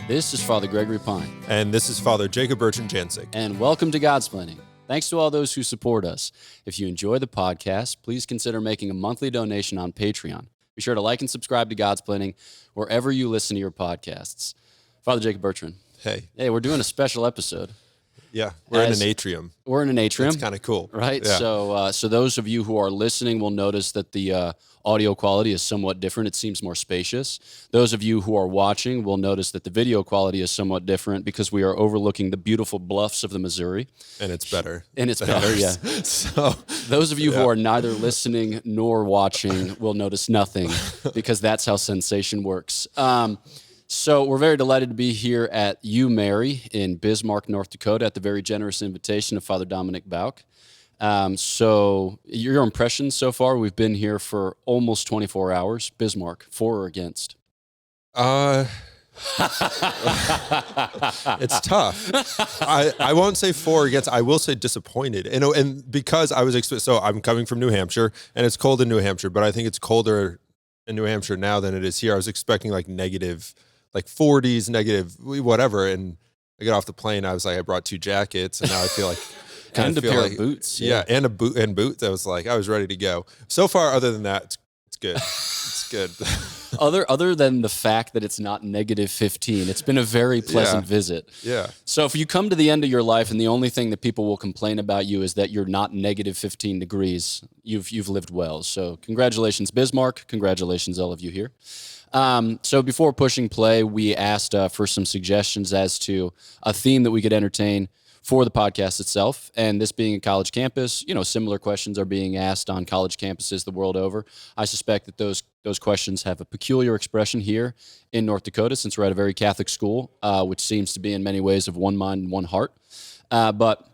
This is Father Gregory Pine. And this is Father Jacob-Bertrand Janczyk. And welcome to Godsplaining. Thanks to all those who support us. If you enjoy the podcast, please consider making a monthly donation on Patreon. Be sure to like and subscribe to Godsplaining wherever you listen to your podcasts. Father Jacob-Bertrand. Hey, we're doing a special episode. Yeah, we're in an atrium. We're in an atrium. It's kind of cool. Right? Yeah. So those of you who are listening will notice that the audio quality is somewhat different. It seems more spacious. Those of you who are watching will notice that the video quality is somewhat different because we are overlooking the beautiful bluffs of the Missouri. And it's better. Yeah. So those of you who are neither listening nor watching will notice nothing because that's how sensation works. So we're very delighted to be here at UMary in Bismark, North Dakota, at the very generous invitation of Father Dominic Bauck. So your impressions so far? We've been here for almost 24 hours. Bismark, for or against? It's tough. I won't say for or against. I will say disappointed. And because I was so I'm coming from New Hampshire, and it's cold in New Hampshire, but I think it's colder in New Hampshire now than it is here. I was expecting like negative, like 40s, negative, whatever. And I get off the plane. I was like, I brought 2 jackets, and now I feel like. And a pair of boots. Yeah, and boots. I was ready to go. So far, other than that, it's good. It's good. Other than the fact that it's not negative 15, it's been a very pleasant visit. Yeah. So if you come to the end of your life and the only thing that people will complain about you is that you're not negative 15 degrees, you've lived well. So congratulations, Bismark. Congratulations, all of you here. So before pushing play, we asked for some suggestions as to a theme that we could entertain for the podcast itself. And this being a college campus, similar questions are being asked on college campuses the world over. I suspect that those questions have a peculiar expression here in North Dakota, since we're at a very Catholic school, which seems to be in many ways of one mind and one heart. But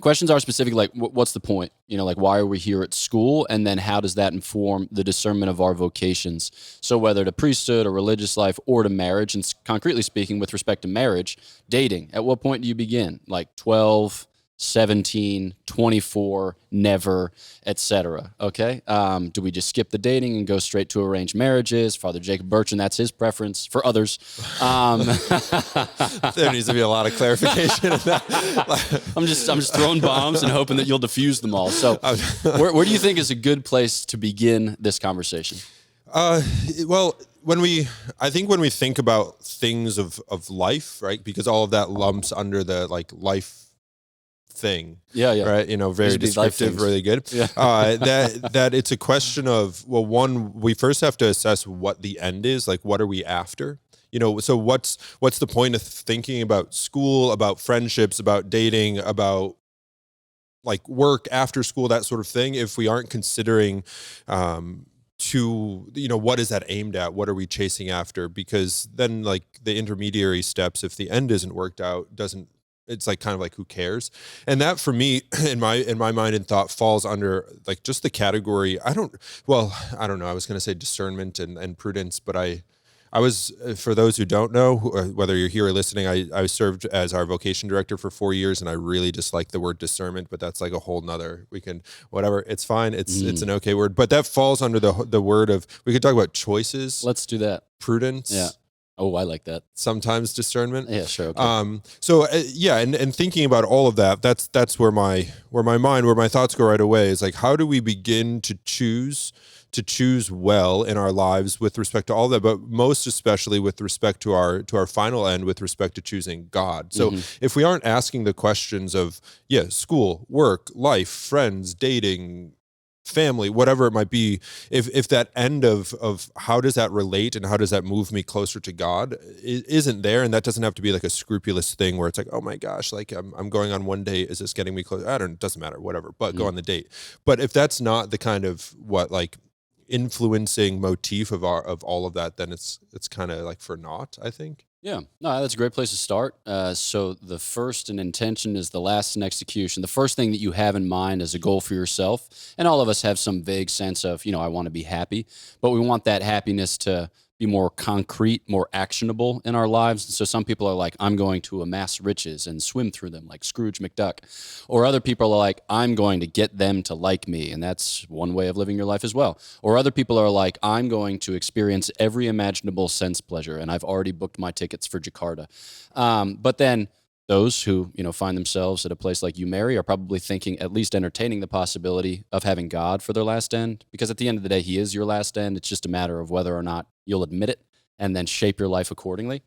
questions are specific, like what's the point? Like why are we here at school? And then how does that inform the discernment of our vocations? So whether to priesthood or religious life or to marriage, and concretely speaking, with respect to marriage, dating, at what point do you begin? Like 12, 17, 24, never, etc. Okay? Do we just skip the dating and go straight to arranged marriages? Father Jacob-Bertrand, that's his preference. For others, there needs to be a lot of clarification in that. I'm just throwing bombs and hoping that you'll diffuse them all. So where do you think is a good place to begin this conversation? Well, when we think about things of life, right? Because all of that lumps under the life thing. Yeah. Right. Very descriptive, really good. Yeah. That it's a question of, well, one, we first have to assess what the end is. Like, what are we after? So what's the point of thinking about school, about friendships, about dating, about like work after school, that sort of thing, if we aren't considering what is that aimed at? What are we chasing after? Because then like the intermediary steps, if the end isn't worked out, it's like kind of like, who cares? And that for me, in my mind and thought, falls under like just the category. I don't know. I was going to say discernment and prudence, but I was, for those who don't know, whether you're here or listening, I served as our vocation director for 4 years, and I really dislike the word discernment, but that's like a whole nother, whatever, it's fine. It's an okay word, but that falls under the word of, we could talk about choices. Let's do that. Prudence. Yeah. Oh, I like that. Sometimes discernment. Yeah, sure. Okay. So and thinking about all of that, that's where my thoughts go right away, is like, how do we begin to choose well in our lives with respect to all that, but most especially with respect to our final end, with respect to choosing God. So if we aren't asking the questions of school, work, life, friends, dating, family, whatever it might be, if that end of how does that relate and how does that move me closer to God isn't there, and that doesn't have to be like a scrupulous thing where it's like, oh my gosh, like I'm going on one date, is this getting me closer? It doesn't matter, whatever, but go on the date. But if that's not the kind of influencing motif of all of that, then it's kind of like for naught, I think. Yeah, no, that's a great place to start. So the first in intention is the last in execution. The first thing that you have in mind as a goal for yourself, and all of us have some vague sense of, I want to be happy, but we want that happiness to be more concrete, more actionable in our lives. So some people are like, I'm going to amass riches and swim through them like Scrooge McDuck. Or other people are like, I'm going to get them to like me. And that's one way of living your life as well. Or other people are like, I'm going to experience every imaginable sense pleasure. And I've already booked my tickets for Jakarta. But then those who, find themselves at a place like UMary are probably thinking, at least entertaining the possibility of having God for their last end, because at the end of the day, he is your last end. It's just a matter of whether or not you'll admit it and then shape your life accordingly.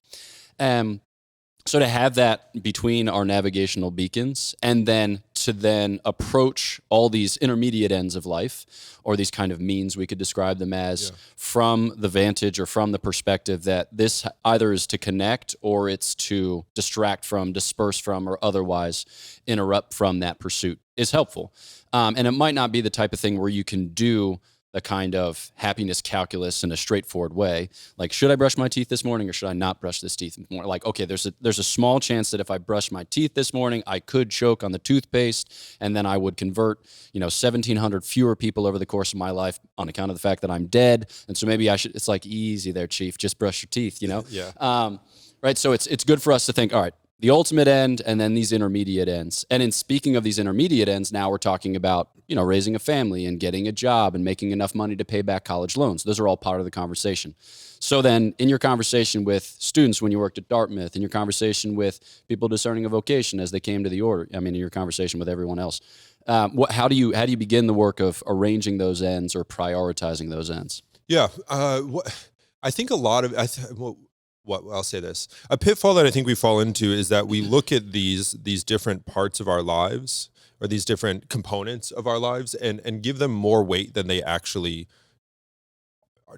So to have that between our navigational beacons and then to then approach all these intermediate ends of life, or these kind of means we could describe them as, from the vantage or from the perspective that this either is to connect or it's to distract from, disperse from, or otherwise interrupt from that pursuit is helpful. And it might not be the type of thing where you can do the kind of happiness calculus in a straightforward way. Like, should I brush my teeth this morning or should I not brush this teeth? Like, okay, there's a small chance that if I brush my teeth this morning, I could choke on the toothpaste and then I would convert, 1,700 fewer people over the course of my life on account of the fact that I'm dead. And so maybe I should, it's like, easy there, Chief, just brush your teeth, Yeah. Right. So it's good for us to think, all right, the ultimate end and then these intermediate ends. And in speaking of these intermediate ends, now we're talking about, raising a family and getting a job and making enough money to pay back college loans. Those are all part of the conversation. So then in your conversation with students when you worked at Dartmouth, in your conversation with people discerning a vocation as they came to the order, in your conversation with everyone else, how do you begin the work of arranging those ends or prioritizing those ends? Yeah. I think a lot of, I'll say this. A pitfall that I think we fall into is that we look at these different parts of our lives, or these different components of our lives, and give them more weight than they actually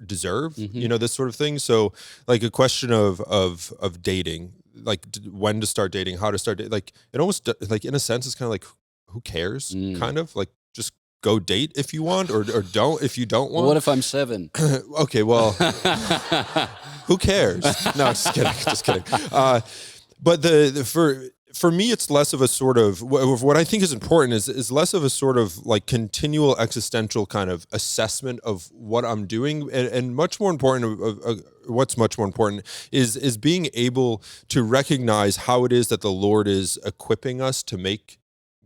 deserve. Mm-hmm. This sort of thing. So, like a question of dating, like when to start dating, how to start dating. Like it almost, like in a sense, it's kind of like, who cares? Kind of like, just go date if you want, or don't if you don't want. What if I'm 7? Okay, well. Who cares? No, just kidding. But for me, it's less of a sort of, what I think is important is less of a sort of like continual existential kind of assessment of what I'm doing, and much more important what's much more important is being able to recognize how it is that the Lord is equipping us to make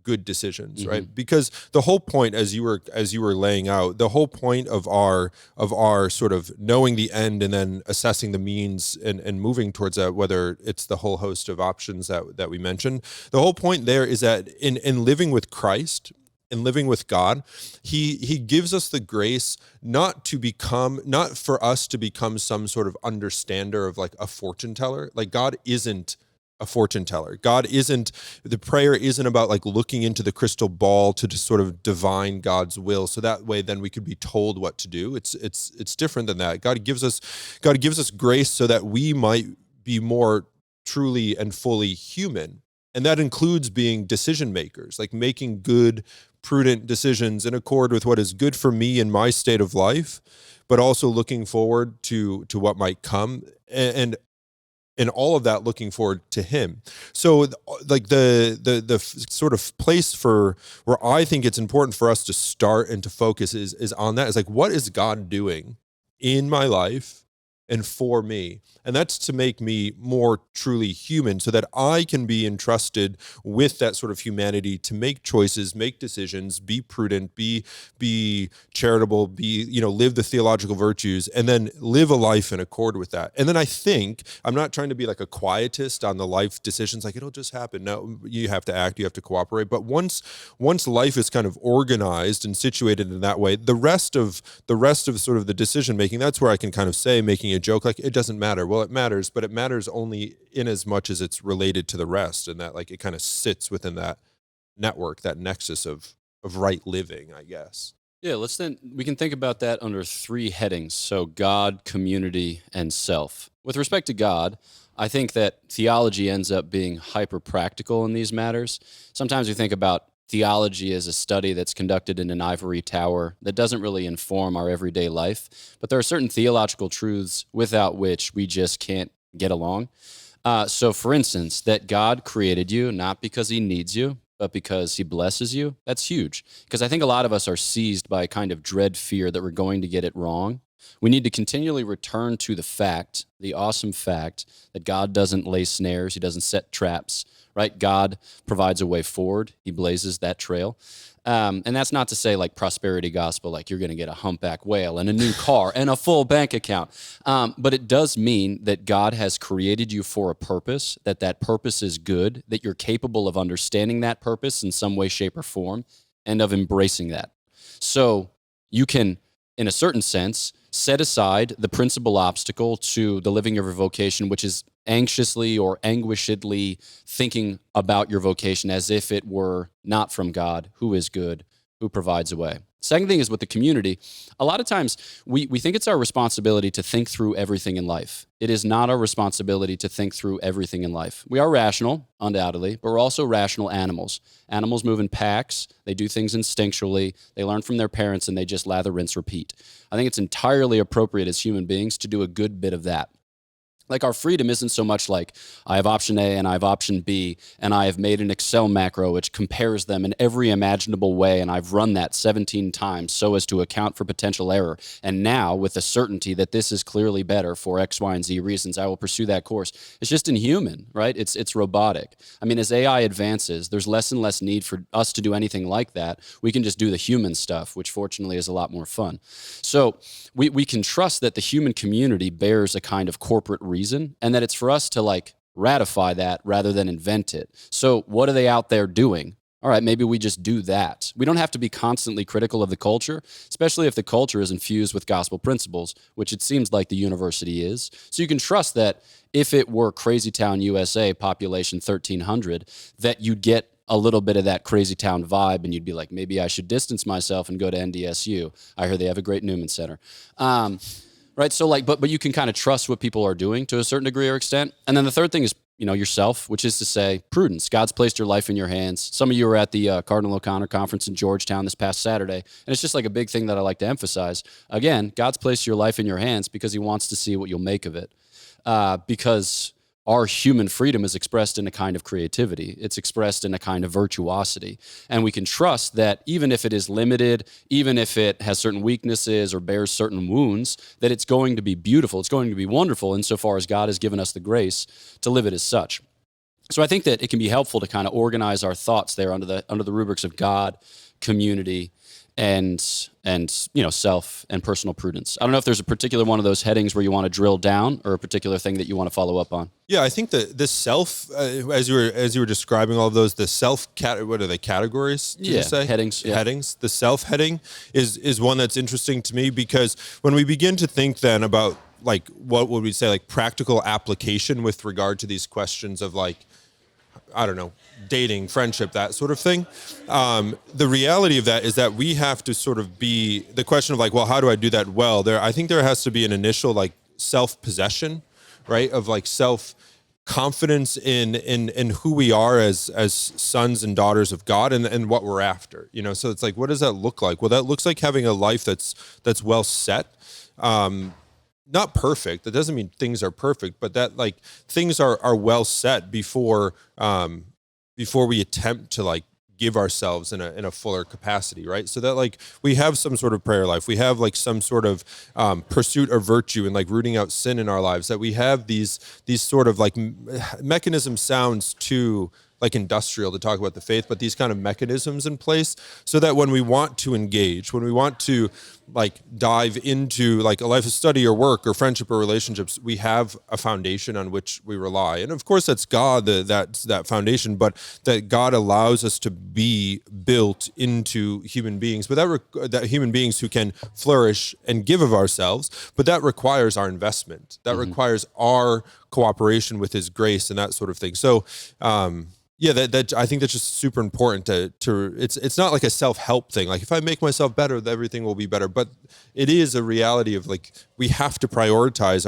good decisions, right? Mm-hmm. Because the whole point, as you were laying out, the whole point of our sort of knowing the end and then assessing the means and moving towards that, whether it's the whole host of options that we mentioned, the whole point there is that in living with Christ, in living with God, he gives us the grace not for us to become some sort of understander of like a fortune teller. Like, God isn't a fortune teller. The prayer isn't about like looking into the crystal ball to just sort of divine God's will, so that way then we could be told what to do. It's different than that. God gives us grace so that we might be more truly and fully human. And that includes being decision makers, like making good, prudent decisions in accord with what is good for me in my state of life, but also looking forward to what might come, and all of that looking forward to him. So like the sort of place for where I think it's important for us to start and to focus is on that. Is like, what is God doing in my life and for me? And that's to make me more truly human, so that I can be entrusted with that sort of humanity to make choices, make decisions, be prudent, be charitable, live the theological virtues, and then live a life in accord with that. And then I think, I'm not trying to be like a quietist on the life decisions, like it'll just happen. No, you have to act, you have to cooperate. But once life is kind of organized and situated in that way, the rest of sort of the decision making, that's where I can kind of say, making a joke, like, it doesn't matter. Well, it matters, but it matters only in as much as it's related to the rest, and that like it kind of sits within that network, that nexus of right living, I guess. Yeah, we can think about that under 3 headings. So God, community, and self. With respect to God, I think that theology ends up being hyper practical in these matters. Sometimes we think about theology as a study that's conducted in an ivory tower that doesn't really inform our everyday life. But there are certain theological truths without which we just can't get along. So for instance, that God created you not because he needs you, but because he blesses you. That's huge. Because I think a lot of us are seized by a kind of dread fear that we're going to get it wrong. We need to continually return to the fact, the awesome fact, that God doesn't lay snares. He doesn't set traps, right? God provides a way forward. He blazes that trail. And that's not to say like prosperity gospel, like you're going to get a humpback whale and a new car and a full bank account. But it does mean that God has created you for a purpose, that purpose is good, that you're capable of understanding that purpose in some way, shape, or form, and of embracing that. So you can, in a certain sense, set aside the principal obstacle to the living of your vocation, which is anxiously or anguishedly thinking about your vocation as if it were not from God, who is good, who provides a way. Second thing is with the community. A lot of times we think it's our responsibility to think through everything in life. It is not our responsibility to think through everything in life. We are rational, undoubtedly, but we're also rational animals. Animals move in packs. They do things instinctually. They learn from their parents, and they just lather, rinse, repeat. I think it's entirely appropriate as human beings to do a good bit of that. Like our freedom isn't so much like I have option A and I have option B, and I have made an Excel macro which compares them in every imaginable way, and I've run that 17 times so as to account for potential error. And now, with the certainty that this is clearly better for X, Y, and Z reasons, I will pursue that course. It's just inhuman, right? It's robotic. I mean, as AI advances, there's less and less need for us to do anything like that. We can just do the human stuff, which fortunately is a lot more fun. So we can trust that the human community bears a kind of corporate reason, and that it's for us to like ratify that rather than invent it. So what are they out there doing? All right, maybe we just do that. We don't have to be constantly critical of the culture, especially if the culture is infused with gospel principles, which it seems like the university is. So you can trust that if it were Crazy Town, USA, population 1,300, that you'd get a little bit of that Crazy Town vibe, and you'd be like, maybe I should distance myself and go to NDSU. I hear they have a great Newman Center. Right. So like, but you can kind of trust what people are doing to a certain degree or extent. And then the third thing is, yourself, which is to say prudence. God's placed your life in your hands. Some of you were at the Cardinal O'Connor conference in Georgetown this past Saturday. And it's just like a big thing that I like to emphasize. Again, God's placed your life in your hands because he wants to see what you'll make of it. Because our human freedom is expressed in a kind of creativity. It's expressed in a kind of virtuosity. And we can trust that even if it is limited, even if it has certain weaknesses or bears certain wounds, that it's going to be beautiful. It's going to be wonderful insofar as God has given us the grace to live it as such. So I think that it can be helpful to kind of organize our thoughts there under the rubrics of God, community, and self and personal prudence. I don't know if there's a particular one of those headings where you want to drill down, or a particular thing that you want to follow up on. Yeah, I think that the self, as you were describing all of those, the self what are they, categories? Did you say? Headings. Yeah. Headings. The self heading is one that's interesting to me, because when we begin to think then about like what would we say, like practical application with regard to these questions of like, I don't know, dating, friendship, that sort of thing. The reality of that is that we have to sort of be the question of like, well, how do I do that well? I think there has to be an initial like self-possession, right? Of like self-confidence in who we are as sons and daughters of God, and what we're after. So it's like, what does that look like? Well, that looks like having a life that's well set. Not perfect. That doesn't mean things are perfect, but that like things are well set before we attempt to like give ourselves in a fuller capacity, right? So that like we have some sort of prayer life, we have like some sort of pursuit of virtue and like rooting out sin in our lives, that we have these sort of like mechanism sounds too like industrial to talk about the faith, but these kind of mechanisms in place so that when we want to engage, when we want to like dive into like a life of study or work or friendship or relationships, we have a foundation on which we rely. And of course that's God, that foundation, but that God allows us to be built into human beings, but that human beings who can flourish and give of ourselves, but that requires our investment. That requires our cooperation with his grace and that sort of thing. So, yeah, that I think that's just super important to it's not like a self-help thing. Like if I make myself better, everything will be better. But it is a reality of like we have to prioritize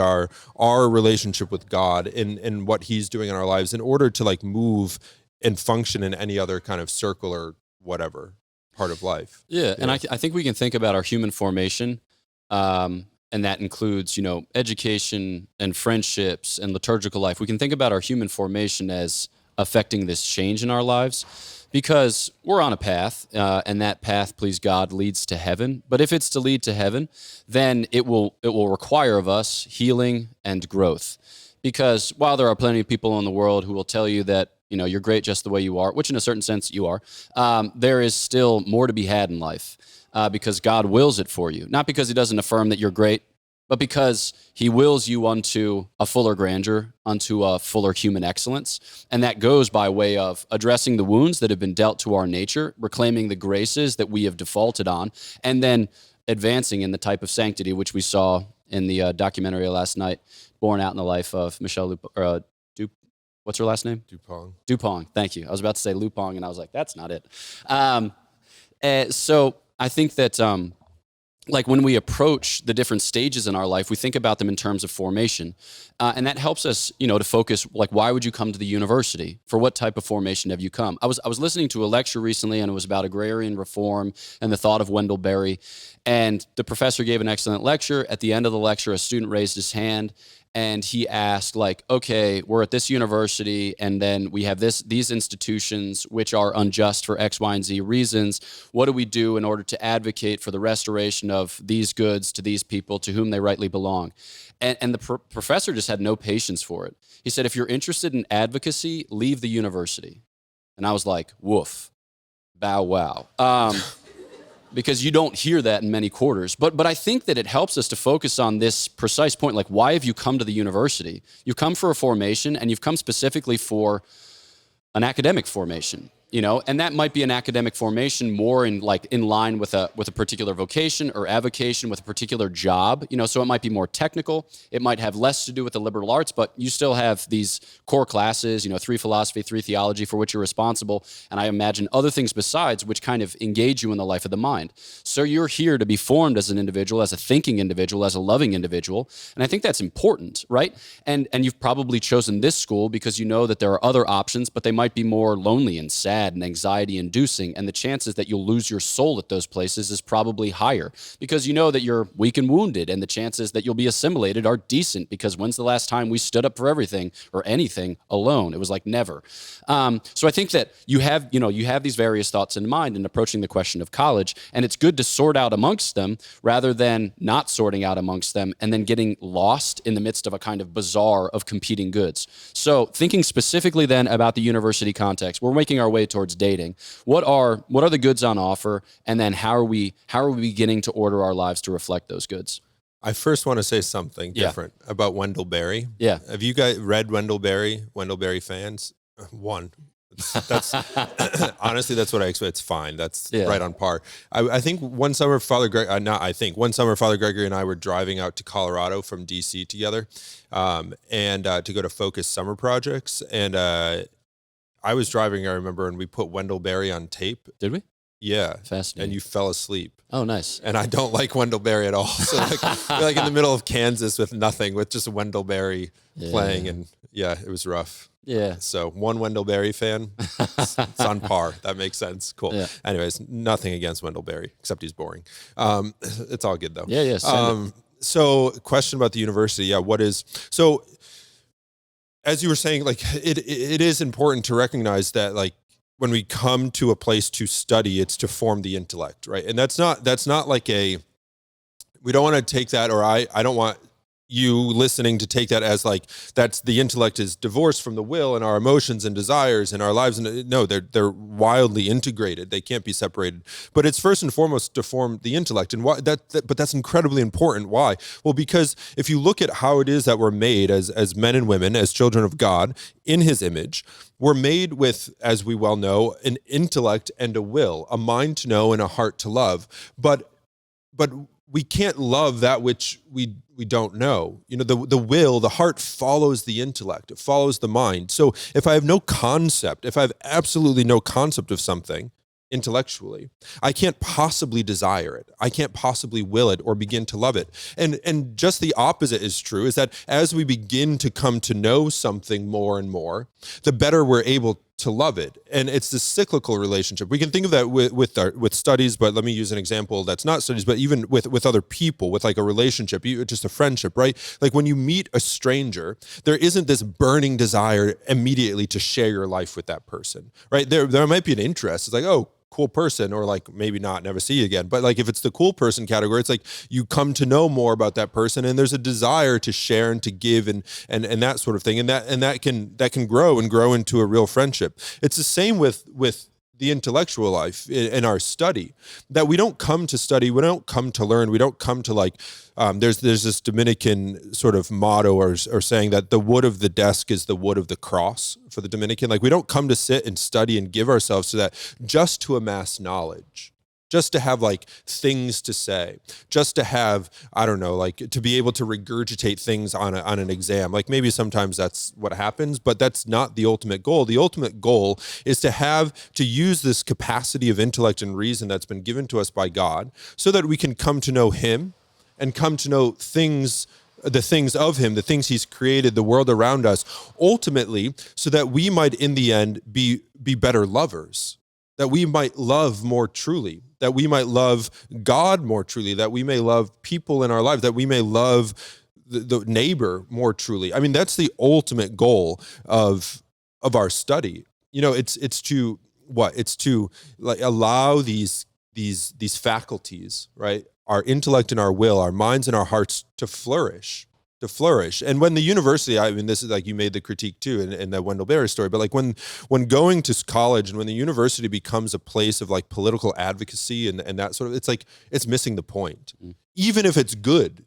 our relationship with God and what he's doing in our lives in order to like move and function in any other kind of circle or whatever part of life. Yeah. And I think we can think about our human formation, and that includes, education and friendships and liturgical life. We can think about our human formation as affecting this change in our lives, because we're on a path, and that path, please God, leads to heaven. But if it's to lead to heaven, then it will require of us healing and growth. Because while there are plenty of people in the world who will tell you that, you know, you're great just the way you are, which in a certain sense you are, there is still more to be had in life, because God wills it for you. Not because he doesn't affirm that you're great, but because he wills you unto a fuller grandeur, unto a fuller human excellence. And that goes by way of addressing the wounds that have been dealt to our nature, reclaiming the graces that we have defaulted on, and then advancing in the type of sanctity which we saw in the documentary last night, born out in the life of Michelle what's her last name? Dupont. Thank you. I was about to say Lupong, and I was like, that's not it. So I think that like when we approach the different stages in our life, we think about them in terms of formation. And that helps us, you know, to focus, like, why would you come to the university? For what type of formation have you come? I was listening to a lecture recently, and it was about agrarian reform and the thought of Wendell Berry. And the professor gave an excellent lecture. At the end of the lecture, a student raised his hand, and he asked, like, okay, we're at this university, and then we have these institutions which are unjust for X, Y, and Z reasons. What do we do in order to advocate for the restoration of these goods to these people to whom they rightly belong? And the professor just had no patience for it. He said, if you're interested in advocacy, leave the university. And I was like, woof, bow wow. Because you don't hear that in many quarters. But I think that it helps us to focus on this precise point, like, why have you come to the university? You've come for a formation, and you've come specifically for an academic formation, you know, and that might be an academic formation more in line with a particular vocation or avocation with a particular job, you know, so it might be more technical. It might have less to do with the liberal arts, but you still have these core classes, you know, 3 philosophy, 3 theology, for which you're responsible. And I imagine other things besides, which kind of engage you in the life of the mind. So you're here to be formed as an individual, as a thinking individual, as a loving individual. And I think that's important, right? And you've probably chosen this school because you know that there are other options, but they might be more lonely and sad and anxiety inducing, and the chances that you'll lose your soul at those places is probably higher, because you know that you're weak and wounded, and the chances that you'll be assimilated are decent, because when's the last time we stood up for everything or anything alone? It was like never. So I think that you have these various thoughts in mind in approaching the question of college, and it's good to sort out amongst them rather than not sorting out amongst them and then getting lost in the midst of a kind of bazaar of competing goods. So thinking specifically then about the university context, we're making our way towards dating. What are the goods on offer, and then how are we beginning to order our lives to reflect those goods? I first want to say something different about Wendell Berry. Yeah. Have you guys read Wendell Berry? Wendell Berry fans? One. That's honestly, that's what I expect. It's fine. That's right on par. I think one summer, Father Gregory and I were driving out to Colorado from DC together, and to go to Focus summer projects. And I was driving, I remember, and we put Wendell Berry on tape. Did we? Yeah. Fascinating. And you fell asleep. Oh, nice. And I don't like Wendell Berry at all. So we're like in the middle of Kansas with nothing, with just Wendell Berry playing. And it was rough. Yeah. So one Wendell Berry fan, it's on par. That makes sense. Cool. Yeah. Anyways, nothing against Wendell Berry, except he's boring. It's all good though. Yeah. So question about the university. So as you were saying, like it is important to recognize that, like, when we come to a place to study, it's to form the intellect, right? And that's not like we don't want to take that, or I don't want you listening to take that as like that's the intellect is divorced from the will and our emotions and desires and our lives. And no, they're wildly integrated. They can't be separated. But it's first and foremost to form the intellect. And why but that's incredibly important. Why? Well, because if you look at how it is that we're made as men and women, as children of God in his image, we're made with, as we well know, an intellect and a will, a mind to know and a heart to love. But we can't love that which we don't know. You know, the will, the heart follows the intellect. It follows the mind. So if I have no concept, if I have absolutely no concept of something intellectually, I can't possibly desire it. I can't possibly will it or begin to love it. And just the opposite is true, is that as we begin to come to know something more and more, the better we're able to love it. And it's this cyclical relationship. We can think of that with studies, but let me use an example that's not studies, but even with other people, with like a relationship, just a friendship, right? Like when you meet a stranger, there isn't this burning desire immediately to share your life with that person, right? There might be an interest. It's like, oh, cool person, or like maybe not, never see you again. But like if it's the cool person category, it's like you come to know more about that person, and there's a desire to share and to give and that sort of thing, and that can grow into a real friendship. It's the same with the intellectual life in our study, that we don't come to study, we don't come to learn, we don't come to like, there's this Dominican sort of motto or saying that the wood of the desk is the wood of the cross for the Dominican. Like we don't come to sit and study and give ourselves to that just to amass knowledge, just to have like things to say, just to have, I don't know, like to be able to regurgitate things on an exam. Like maybe sometimes that's what happens, but that's not the ultimate goal. The ultimate goal is to use this capacity of intellect and reason that's been given to us by God so that we can come to know him and come to know the things of him, the things he's created, the world around us, ultimately, so that we might in the end be better lovers, that we might love more truly, that we might love God more truly, that we may love people in our lives, that we may love the neighbor more truly. I mean, that's the ultimate goal of our study. You know, it's to like allow these faculties, right? Our intellect and our will, our minds and our hearts to flourish. And when the university, I mean, this is like you made the critique too in the Wendell Berry story, but like when going to college and when the university becomes a place of like political advocacy and that sort of, it's like, it's missing the point. Even if it's good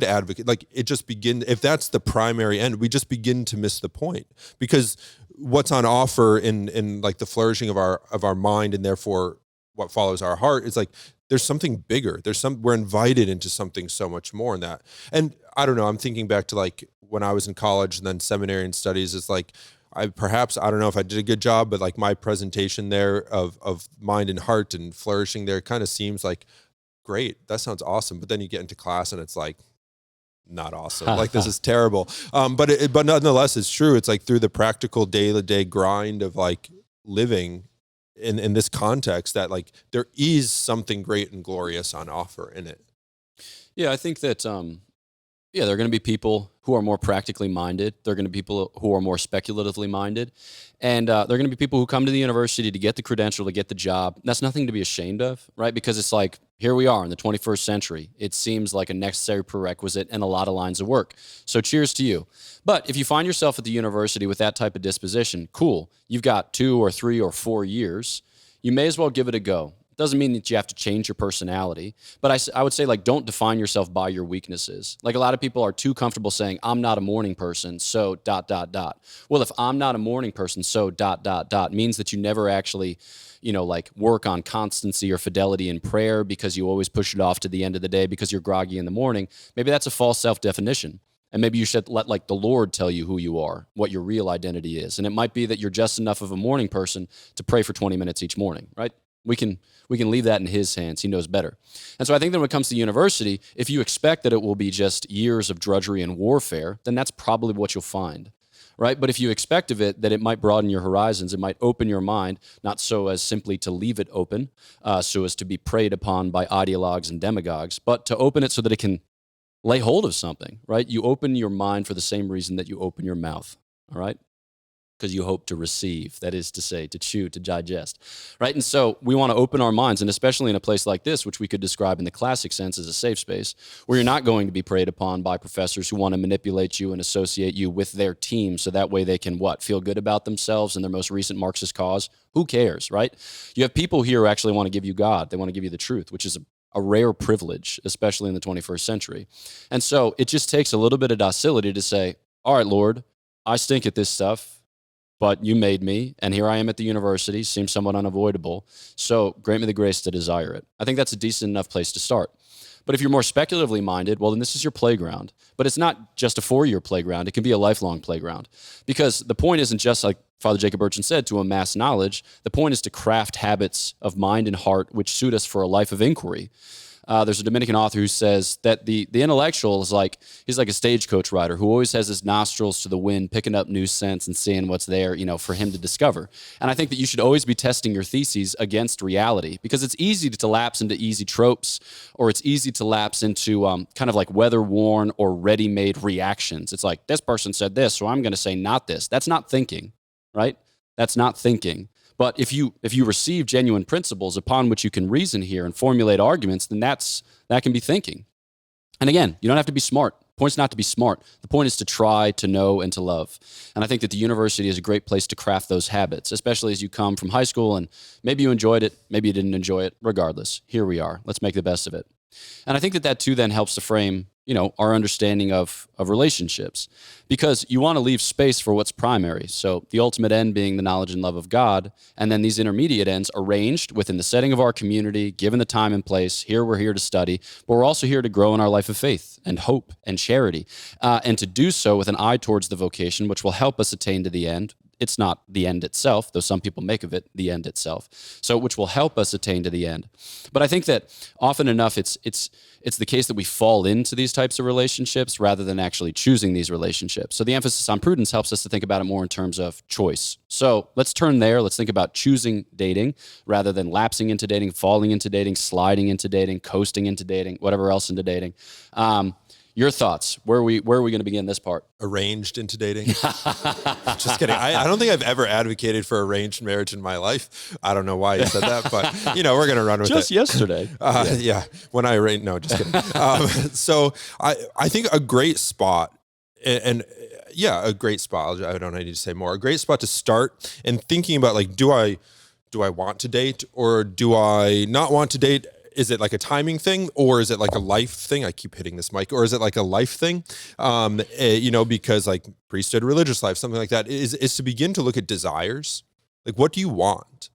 advocate, like it just if that's the primary end, we just begin to miss the point, because what's on offer in like the flourishing of our mind and therefore what follows our heart is like, there's something bigger. We're invited into something so much more in that. And I don't know, I'm thinking back to like when I was in college and then seminary and studies, it's like, I don't know if I did a good job, but like my presentation there of mind and heart and flourishing there kind of seems like, great, that sounds awesome. But then you get into class and it's like, not awesome. Like this is terrible. But nonetheless, it's true. It's like through the practical day-to-day grind of like living in this context that like there is something great and glorious on offer in it. Yeah, I think that there are going to be people who are more practically minded. There are going to be people who are more speculatively minded. And there are going to be people who come to the university to get the credential, to get the job. That's nothing to be ashamed of, right? Because it's like, here we are in the 21st century. It seems like a necessary prerequisite in a lot of lines of work. So cheers to you. But if you find yourself at the university with that type of disposition, cool. You've got 2 or 3 or 4 years. You may as well give it a go. It doesn't mean that you have to change your personality, but I would say, like, don't define yourself by your weaknesses. Like, a lot of people are too comfortable saying, I'm not a morning person, so ... Well, if I'm not a morning person, so ... means that you never actually, like work on constancy or fidelity in prayer because you always push it off to the end of the day because you're groggy in the morning. Maybe that's a false self-definition. And maybe you should let like the Lord tell you who you are, what your real identity is. And it might be that you're just enough of a morning person to pray for 20 minutes each morning, right? We can leave that in his hands. He knows better. And so I think that when it comes to university, if you expect that it will be just years of drudgery and warfare, then that's probably what you'll find, right? But if you expect of it that it might broaden your horizons, it might open your mind, not so as simply to leave it open, so as to be preyed upon by ideologues and demagogues, but to open it so that it can lay hold of something, right? You open your mind for the same reason that you open your mouth, all right? Because you hope to receive, that is to say, to chew, to digest, right? And so we want to open our minds, and especially in a place like this, which we could describe in the classic sense as a safe space, where you're not going to be preyed upon by professors who want to manipulate you and associate you with their team so that way they can, feel good about themselves and their most recent Marxist cause? Who cares, right? You have people here who actually want to give you God. They want to give you the truth, which is a rare privilege, especially in the 21st century. And so it just takes a little bit of docility to say, all right, Lord, I stink at this stuff, but you made me, and here I am at the university, seems somewhat unavoidable, so grant me the grace to desire it. I think that's a decent enough place to start. But if you're more speculatively minded, well, then this is your playground. But it's not just a 4-year playground. It can be a lifelong playground. Because the point isn't just, like Father Jacob-Bertrand said, to amass knowledge. The point is to craft habits of mind and heart which suit us for a life of inquiry. There's a Dominican author who says that the intellectual is like, he's like a stagecoach rider who always has his nostrils to the wind, picking up new scents and seeing what's there, for him to discover. And I think that you should always be testing your theses against reality, because it's easy to lapse into easy tropes, or it's easy to lapse into kind of like weather-worn or ready-made reactions. It's like, this person said this, so I'm going to say not this. That's not thinking, right? That's not thinking. But if you receive genuine principles upon which you can reason here and formulate arguments, then that can be thinking. And again, you don't have to be smart. The point's not to be smart. The point is to try, to know, and to love. And I think that the university is a great place to craft those habits, especially as you come from high school and maybe you enjoyed it, maybe you didn't enjoy it. Regardless, here we are. Let's make the best of it. And I think that too then helps to frame our understanding of relationships, because you want to leave space for what's primary. So the ultimate end being the knowledge and love of God, and then these intermediate ends arranged within the setting of our community, given the time and place. Here we're here to study, but we're also here to grow in our life of faith and hope and charity, and to do so with an eye towards the vocation, which will help us attain to the end. It's not the end itself, though some people make of it the end itself. So, which will help us attain to the end. But I think that often enough, it's the case that we fall into these types of relationships rather than actually choosing these relationships. So the emphasis on prudence helps us to think about it more in terms of choice. So let's turn there. Let's think about choosing dating rather than lapsing into dating, falling into dating, sliding into dating, coasting into dating, whatever else into dating. Your thoughts? Where are we going to begin this part? Arranged into dating. Just kidding. I don't think I've ever advocated for arranged marriage in my life. I don't know why you said that, but we're going to run with it. Just yesterday. Yeah. When I arranged, no, just kidding. So I think a great spot and a great spot. I don't need to say more. A great spot to start and thinking about, like, do I want to date or do I not want to date? Is it like a timing thing, or is it like a life thing? I keep hitting this mic. Or is it like a life thing? Because like priesthood, religious life, something like that is to begin to look at desires. Like, what do you want?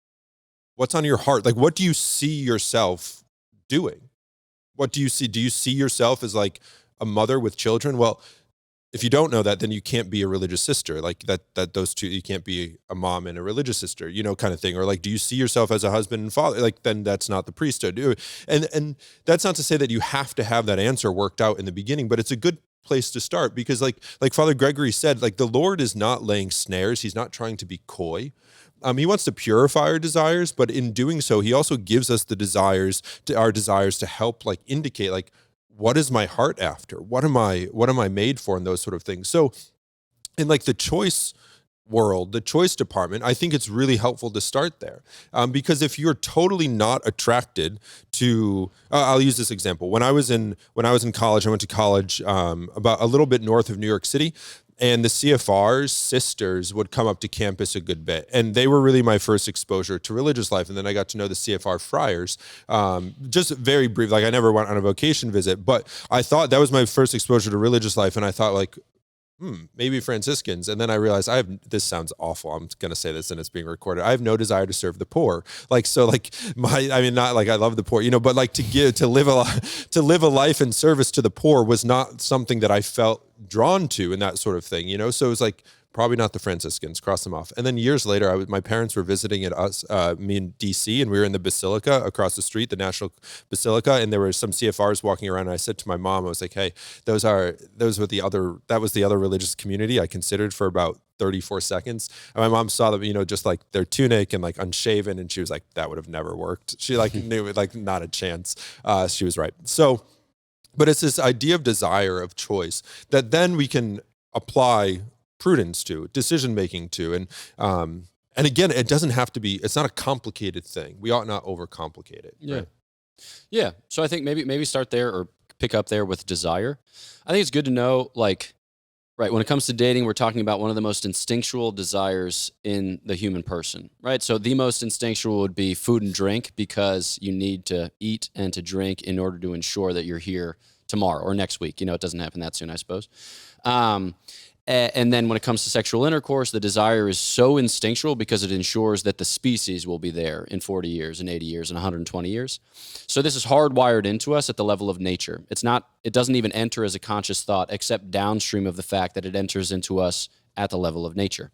What's on your heart? Like, what do you see yourself doing? What do you see? Do you see yourself as like a mother with children? Well, if you don't know that, then you can't be a religious sister. Like that those two, you can't be a mom and a religious sister, kind of thing. Or like, do you see yourself as a husband and father? Like, then that's not the priesthood. And that's not to say that you have to have that answer worked out in the beginning, but it's a good place to start, because like Father Gregory said, like, the Lord is not laying snares. He's not trying to be coy. He wants to purify our desires, but in doing so, he also gives us our desires to help, like, indicate, like, what is my heart after? What am I made for? And those sort of things. So in like the choice world, the choice department, I think it's really helpful to start there. Because if you're totally not attracted to, I'll use this example. When I was in college, I went to college about a little bit north of New York City. And the CFR's sisters would come up to campus a good bit. And they were really my first exposure to religious life. And then I got to know the CFR Friars, just very brief. Like, I never went on a vocation visit, but I thought that was my first exposure to religious life. And I thought, like, maybe Franciscans. And then I realized this sounds awful. I'm going to say this and it's being recorded. I have no desire to serve the poor. Like, so like not like I love the poor, but like to live a life in service to the poor was not something that I felt drawn to and that sort of thing, So it was like, probably not the Franciscans, cross them off. And then years later, my parents were visiting me in DC, and we were in the Basilica across the street, the National Basilica, and there were some CFRs walking around. And I said to my mom, I was like, hey, that was the other religious community I considered for about 34 seconds. And my mom saw them, just like their tunic and like unshaven. And she was like, that would have never worked. She like knew it, like not a chance. She was right. So, but it's this idea of desire, of choice, that then we can apply prudence to, decision-making to. And again, it doesn't have to be, it's not a complicated thing. We ought not overcomplicate it. Yeah. Right? Yeah. So I think maybe start there or pick up there with desire. I think it's good to know, like, right, when it comes to dating, we're talking about one of the most instinctual desires in the human person, right? So the most instinctual would be food and drink, because you need to eat and to drink in order to ensure that you're here tomorrow or next week. It doesn't happen that soon, I suppose. And then when it comes to sexual intercourse, the desire is so instinctual because it ensures that the species will be there in 40 years and 80 years and 120 years. So this is hardwired into us at the level of nature. It doesn't even enter as a conscious thought, except downstream of the fact that it enters into us at the level of nature.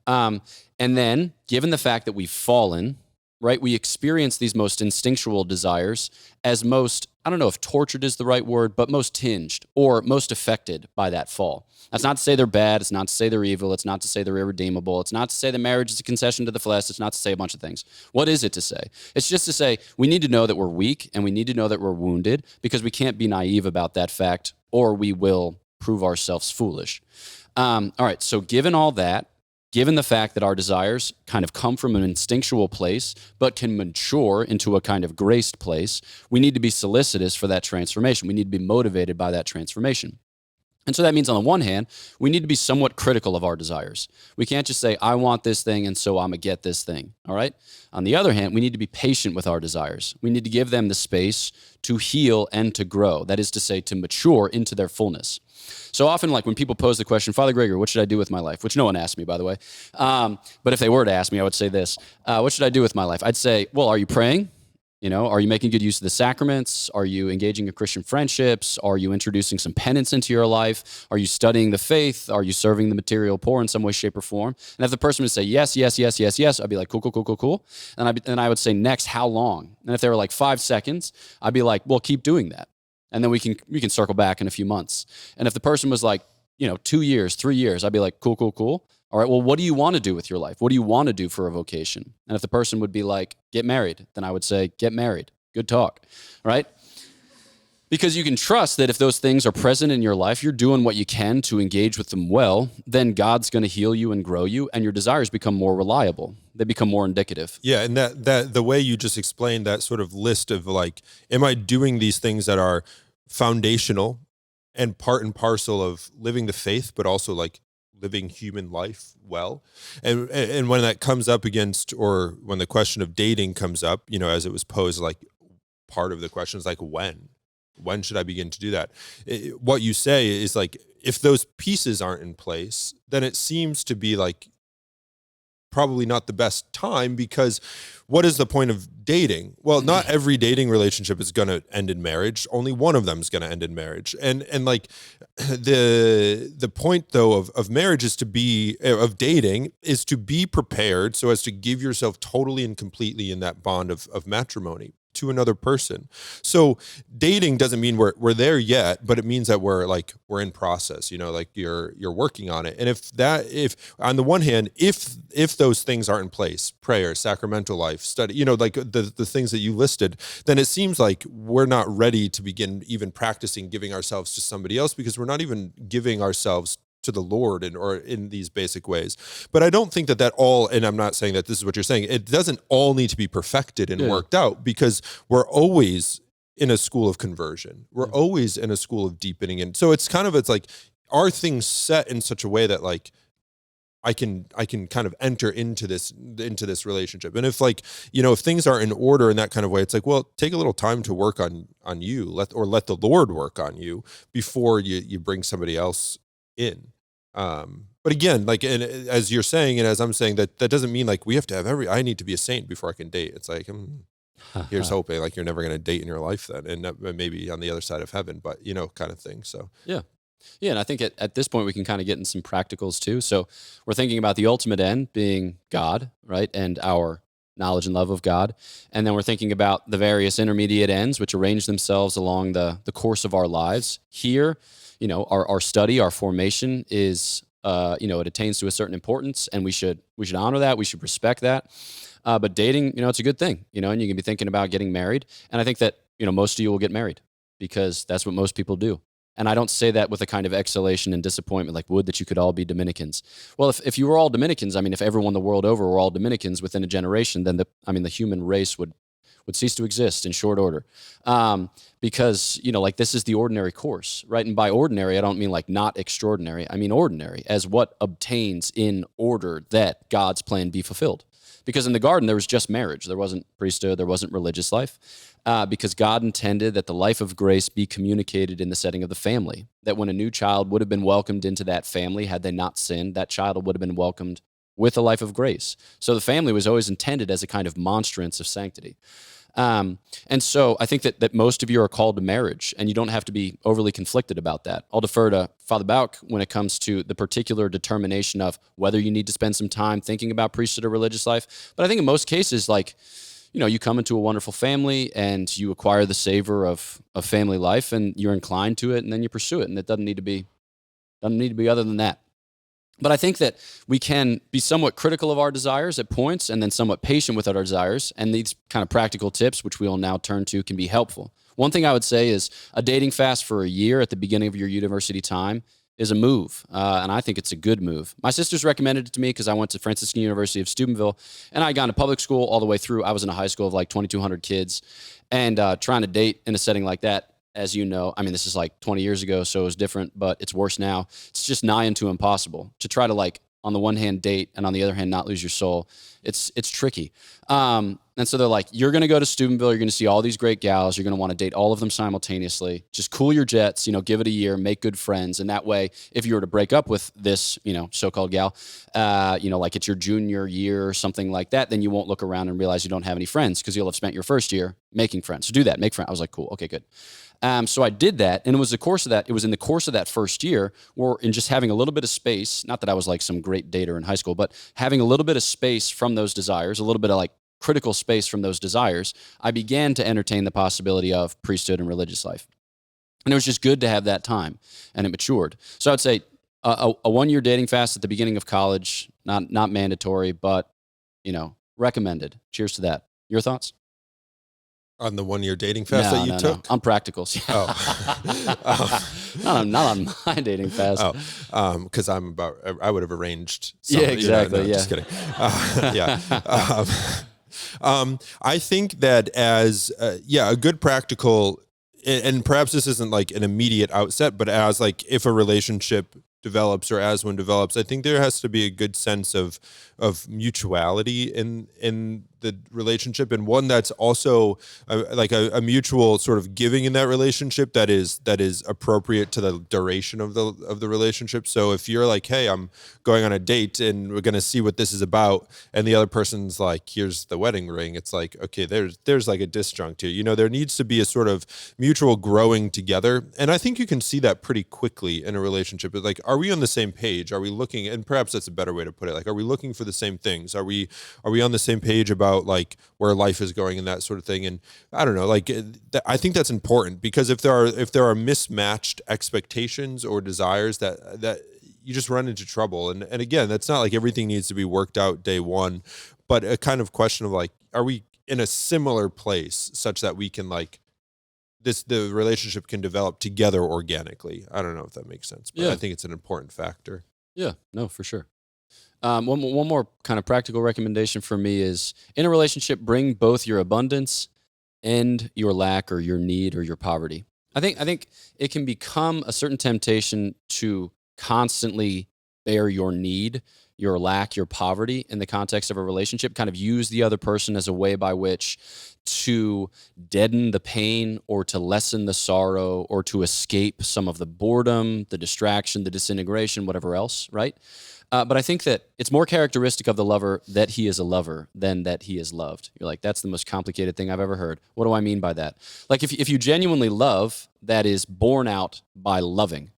And then, given the fact that we've fallen, right? We experience these most instinctual desires as most, I don't know if tortured is the right word, but most tinged or most affected by that fall. That's not to say they're bad. It's not to say they're evil. It's not to say they're irredeemable. It's not to say that marriage is a concession to the flesh. It's not to say a bunch of things. What is it to say? It's just to say we need to know that we're weak and we need to know that we're wounded, because we can't be naive about that fact or we will prove ourselves foolish. All right, so given all that, given the fact that our desires kind of come from an instinctual place, but can mature into a kind of graced place, we need to be solicitous for that transformation. We need to be motivated by that transformation. And so that means, on the one hand, we need to be somewhat critical of our desires. We can't just say, I want this thing, and so I'm going to get this thing, all right? On the other hand, we need to be patient with our desires. We need to give them the space to heal and to grow. That is to say, to mature into their fullness. So often, like when people pose the question, Father Gregory, what should I do with my life? Which no one asked me, by the way. But if they were to ask me, I would say this. What should I do with my life? I'd say, well, are you praying? You know, are you making good use of the sacraments? Are you engaging in Christian friendships? Are you introducing some penance into your life? Are you studying the faith? Are you serving the material poor in some way, shape, or form? And if the person would say yes, yes, yes, yes, yes, I'd be like, cool, cool, cool, cool, cool. And I would say, next, how long? And if they were like 5 seconds, I'd be like, well, keep doing that. And then we can circle back in a few months. And if the person was like, 2 years, 3 years, I'd be like, cool, cool, cool. All right, well, what do you want to do with your life? What do you want to do for a vocation? And if the person would be like, get married, then I would say, get married. Good talk, right? Because you can trust that if those things are present in your life, you're doing what you can to engage with them well, then God's going to heal you and grow you, and your desires become more reliable. They become more indicative. Yeah, and that the way you just explained that sort of list of like, am I doing these things that are foundational and part and parcel of living the faith, but also like living human life well. And when that comes up against, or when the question of dating comes up, as it was posed, like part of the question is like, when should I begin to do that? What you say is like, if those pieces aren't in place, then it seems to be like probably not the best time, because what is the point of dating? Well, not every dating relationship is going to end in marriage. Only one of them is going to end in marriage. And like the point though of marriage is of dating is to be prepared so as to give yourself totally and completely in that bond of matrimony to another person. So dating doesn't mean we're there yet, but it means that we're in process, like you're working on it. And if on the one hand, if those things aren't in place, prayer, sacramental life, study, like the things that you listed, then it seems like we're not ready to begin even practicing giving ourselves to somebody else, because we're not even giving ourselves to the Lord or in these basic ways. But I don't think that all, and I'm not saying that this is what you're saying, it doesn't all need to be perfected and worked out, because we're always in a school of conversion. We're always in a school of deepening. And so it's like, are things set in such a way that like, I can kind of enter into this relationship. And if if things are in order in that kind of way, it's like, well, take a little time to work on you, let the Lord work on you before you bring somebody else in. But again, like, and as you're saying, and as I'm saying, that doesn't mean like we have to have I need to be a saint before I can date. It's like, here's hoping, like you're never going to date in your life then, and maybe on the other side of heaven, but kind of thing. So yeah. And I think at this point we can kind of get in some practicals too. So we're thinking about the ultimate end being God, right? And our knowledge and love of God. And then we're thinking about the various intermediate ends, which arrange themselves along the course of our lives. Here, our study, our formation is, it attains to a certain importance, and we should honor that. We should respect that. But dating, it's a good thing, and you can be thinking about getting married. And I think that, most of you will get married because that's what most people do. And I don't say that with a kind of exhalation and disappointment, like, would that you could all be Dominicans. Well, if you were all Dominicans, if everyone the world over were all Dominicans within a generation, then the human race would cease to exist in short order. Because, this is the ordinary course, right? And by ordinary, I don't mean like not extraordinary. I mean ordinary, as what obtains in order that God's plan be fulfilled. Because in the garden, there was just marriage. There wasn't priesthood. There wasn't religious life. Because God intended that the life of grace be communicated in the setting of the family. That when a new child would have been welcomed into that family, had they not sinned, that child would have been welcomed with a life of grace. So the family was always intended as a kind of monstrance of sanctity. And so I think that most of you are called to marriage, and you don't have to be overly conflicted about that. I'll defer to Father Bauk when it comes to the particular determination of whether you need to spend some time thinking about priesthood or religious life. But I think in most cases, like, you come into a wonderful family and you acquire the savor of family life, and you're inclined to it, and then you pursue it, and it doesn't need to be other than that. But I think that we can be somewhat critical of our desires at points and then somewhat patient with our desires. And these kind of practical tips, which we will now turn to, can be helpful. One thing I would say is a dating fast for a year at the beginning of your university time is a move. And I think it's a good move. My sisters recommended it to me because I went to Franciscan University of Steubenville, and I got into public school all the way through. I was in a high school of like 2,200 kids, and trying to date in a setting like that, as you know, I mean, this is like 20 years ago, so it was different, but it's worse now. It's just nigh into impossible to try to, like, on the one hand date and on the other hand not lose your soul. It's tricky. And so they're like, you're going to go to Steubenville, you're going to see all these great gals, you're going to want to date all of them simultaneously. Just cool your jets, give it a year, make good friends. And that way, if you were to break up with this, so-called gal, like it's your junior year or something like that, then you won't look around and realize you don't have any friends because you'll have spent your first year making friends. So do that, make friends. I was like, cool, okay, good. So I did that, and it was in the course of that first year, or in just having a little bit of space, not that I was like some great dater in high school, but having a little bit of space from those desires, a little bit of like critical space from those desires, I began to entertain the possibility of priesthood and religious life. And it was just good to have that time, and it matured. So I'd say a 1-year dating fast at the beginning of college, not mandatory, but, recommended. Cheers to that. Your thoughts? On the 1-year dating fast that you took? No. On practicals. Not on my dating fast. Because I would have arranged something. Yeah, exactly. Just kidding. I think that as, a good practical, and perhaps this isn't like an immediate outset, but as like if a relationship develops or as one develops, I think there has to be a good sense of mutuality in the relationship, and one that's also like a mutual sort of giving in that relationship that is appropriate to the duration of the relationship. So if you're like, hey, I'm going on a date and we're going to see what this is about, and the other person's like, here's the wedding ring, it's like, okay, there's like a disjunct here. There needs to be a sort of mutual growing together, and I think you can see that pretty quickly in a relationship. It's like, are we on the same page? Are we looking, and perhaps that's a better way to put it, like, are we looking for the same things? Are we on the same page about like where life is going and that sort of thing? And I don't know, like I think that's important, because if there are mismatched expectations or desires, that you just run into trouble. And again, that's not like everything needs to be worked out day one, but a kind of question of like, are we in a similar place such that we can like the relationship can develop together organically? I don't know if that makes sense, but I think it's an important factor. Yeah, no, for sure. One more kind of practical recommendation for me is, in a relationship, bring both your abundance and your lack or your need or your poverty. I think it can become a certain temptation to constantly bear your need, your lack, your poverty in the context of a relationship, kind of use the other person as a way by which to deaden the pain or to lessen the sorrow or to escape some of the boredom, the distraction, the disintegration, whatever else, right? But I think that it's more characteristic of the lover that he is a lover than that he is loved. You're like, that's the most complicated thing I've ever heard. What do I mean by that? Like, if you genuinely love, that is borne out by loving,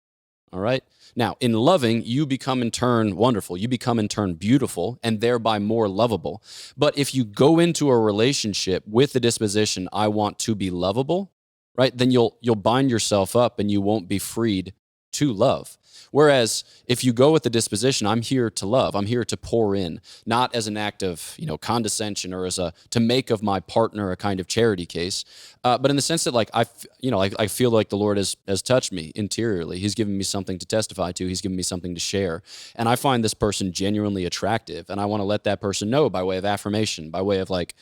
all right? Now, in loving, you become in turn wonderful. You become in turn beautiful and thereby more lovable. But if you go into a relationship with the disposition, I want to be lovable, right, then you'll bind yourself up and you won't be freed to love. Whereas if you go with the disposition, I'm here to love, I'm here to pour in, not as an act of, condescension or to make of my partner a kind of charity case, but in the sense that like I feel like the Lord has touched me interiorly. He's given me something to testify to. He's given me something to share, and I find this person genuinely attractive, and I want to let that person know by way of affirmation, by way of like,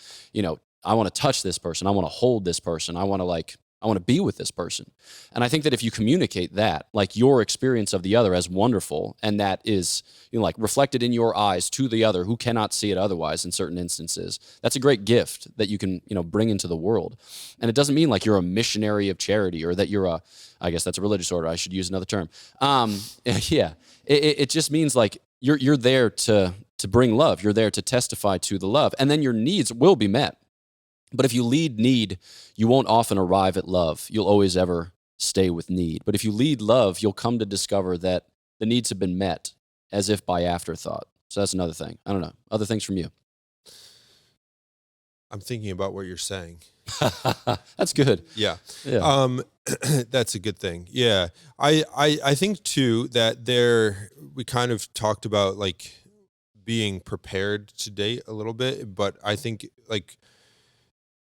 I want to touch this person, I want to hold this person, I want to be with this person. And I think that if you communicate that, like your experience of the other as wonderful, and that is, like reflected in your eyes to the other who cannot see it otherwise in certain instances, that's a great gift that you can, bring into the world. And it doesn't mean like you're a missionary of charity or that you're I guess that's a religious order. I should use another term. It just means like you're there to bring love. You're there to testify to the love, and then your needs will be met. But if you lead need, you won't often arrive at love. You'll always ever stay with need. But if you lead love, you'll come to discover that the needs have been met as if by afterthought. So that's another thing. I don't know. Other things from you. I'm thinking about what you're saying. That's good. Yeah. Yeah. That's a good thing. Yeah. I think too that we kind of talked about like being prepared to date a little bit, but I think like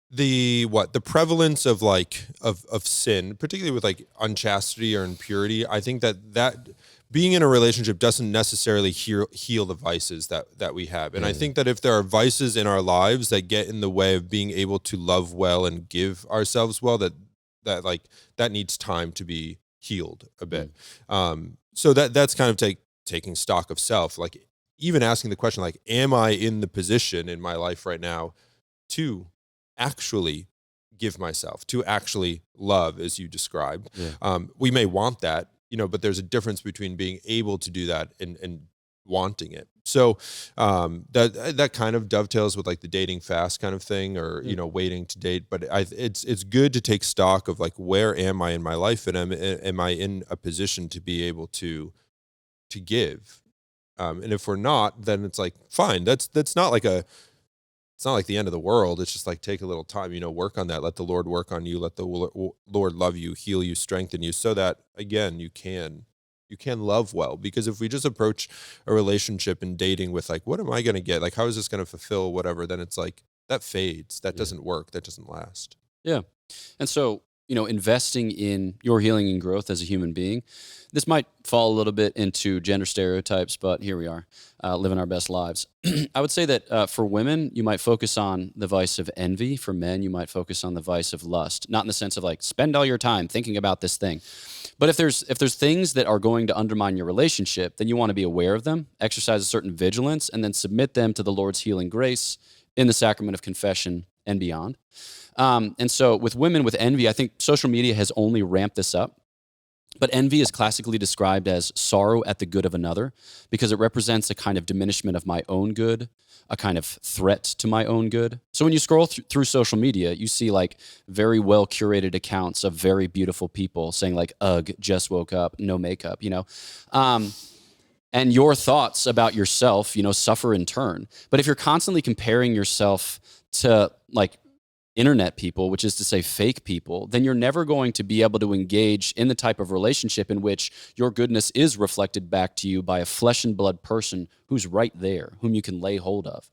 the prevalence of like of sin, particularly with like unchastity or impurity, I think that being in a relationship doesn't necessarily heal the vices that we have. And I think that if there are vices in our lives that get in the way of being able to love well and give ourselves well, that needs time to be healed a bit. So that's kind of taking stock of self, like even asking the question, like, am I in the position in my life right now to actually give myself, to actually love, as you described? We may want that, but there's a difference between being able to do that and wanting it. So that kind of dovetails with like the dating fast kind of thing, or waiting to date. But it's good to take stock of like, where am I in my life, and am I in a position to be able to give? And if we're not, then it's like, fine. That's not like it's not like the end of the world. It's just like, take a little time, work on that. Let the Lord work on you. Let the Lord love you, heal you, strengthen you, so that again, you can love well. Because if we just approach a relationship and dating with like, what am I going to get? Like, how is this going to fulfill whatever? Then it's like, that fades. That doesn't work. That doesn't last. Yeah. And so, investing in your healing and growth as a human being, this might fall a little bit into gender stereotypes, but here we are, living our best lives. I would say that for women, you might focus on the vice of envy. For men, you might focus on the vice of lust, not in the sense of like, spend all your time thinking about this thing. But if there's things that are going to undermine your relationship, then you want to be aware of them, exercise a certain vigilance, and then submit them to the Lord's healing grace in the sacrament of confession and beyond. And so with women with envy, I think social media has only ramped this up. But envy is classically described as sorrow at the good of another, because it represents a kind of diminishment of my own good, a kind of threat to my own good. So when you scroll through social media, you see like very well curated accounts of very beautiful people saying like, ugh, just woke up, no makeup, and your thoughts about yourself, suffer in turn. But if you're constantly comparing yourself to like internet people, which is to say fake people, then you're never going to be able to engage in the type of relationship in which your goodness is reflected back to you by a flesh and blood person who's right there, whom you can lay hold of.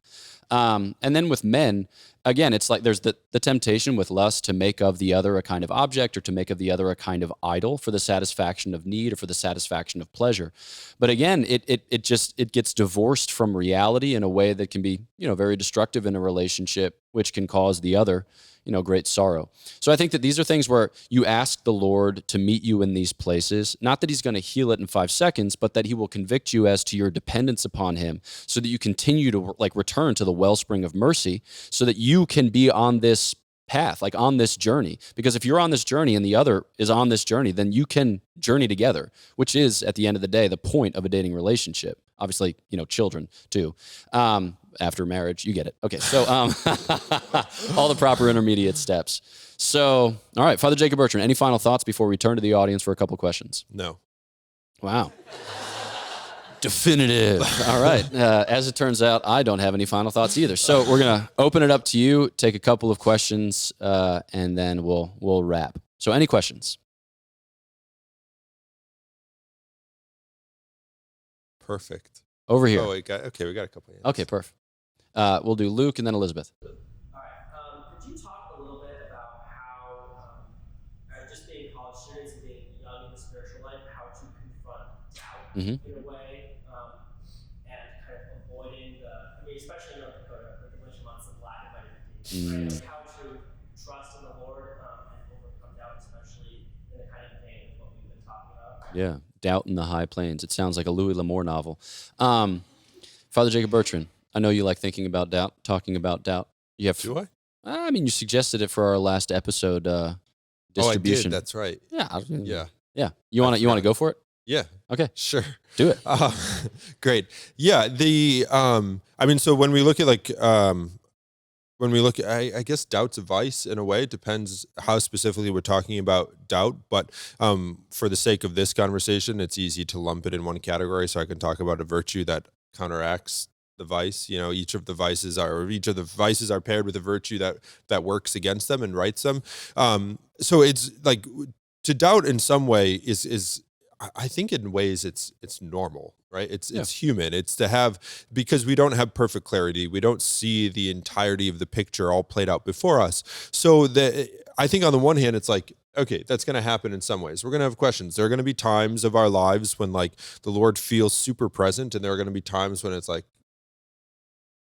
And then with men, again, it's like there's the temptation with lust to make of the other a kind of object, or to make of the other a kind of idol for the satisfaction of need or for the satisfaction of pleasure. But again, it gets divorced from reality in a way that can be, very destructive in a relationship, which can cause the other, great sorrow. So I think that these are things where you ask the Lord to meet you in these places, not that he's going to heal it in 5 seconds, but that he will convict you as to your dependence upon him, so that you continue to like return to the wellspring of mercy, so that you can be on this path, like on this journey. Because if you're on this journey and the other is on this journey, then you can journey together, which is at the end of the day, the point of a dating relationship. Obviously, children too. After marriage, you get it. Okay, so all the proper intermediate steps. So, all right, Father Jacob-Bertrand, any final thoughts before we turn to the audience for a couple questions? No. Wow. Definitive. All right. As it turns out, I don't have any final thoughts either. So we're going to open it up to you, take a couple of questions, and then we'll wrap. So any questions? Perfect. Over here. Oh, we got a couple. Okay, perfect. We'll do Luke and then Elizabeth. All right. Could you talk a little bit about how, just being college students and being young in the spiritual life, how to confront doubt in a way, and kind of avoiding especially in North Dakota, with the winter months and lack of vitamin D, right? How to trust in the Lord and overcome doubt, especially in the kind of vein of what we've been talking about. Yeah, Doubt in the High Plains. It sounds like a Louis L'Amour novel. Father Jacob-Bertrand, I know you like thinking about doubt, talking about doubt. Do I? I mean, you suggested it for our last episode distribution. Oh, I did. That's right. Yeah. Yeah. You want to go for it? Yeah. Okay. Sure. Do it. Great. Yeah. So when we look at when we look, I guess doubt's a vice in a way. It depends how specifically we're talking about doubt. But for the sake of this conversation, it's easy to lump it in one category. So I can talk about a virtue that counteracts the vice. Each of the vices are paired with a virtue that works against them and rights them. So it's like, to doubt in some way is I think in ways it's normal, right? It's human. It's to have, because we don't have perfect clarity. We don't see the entirety of the picture all played out before us. So I think on the one hand, it's like, okay, that's going to happen in some ways. We're going to have questions. There are going to be times of our lives when like the Lord feels super present, and there are going to be times when it's like,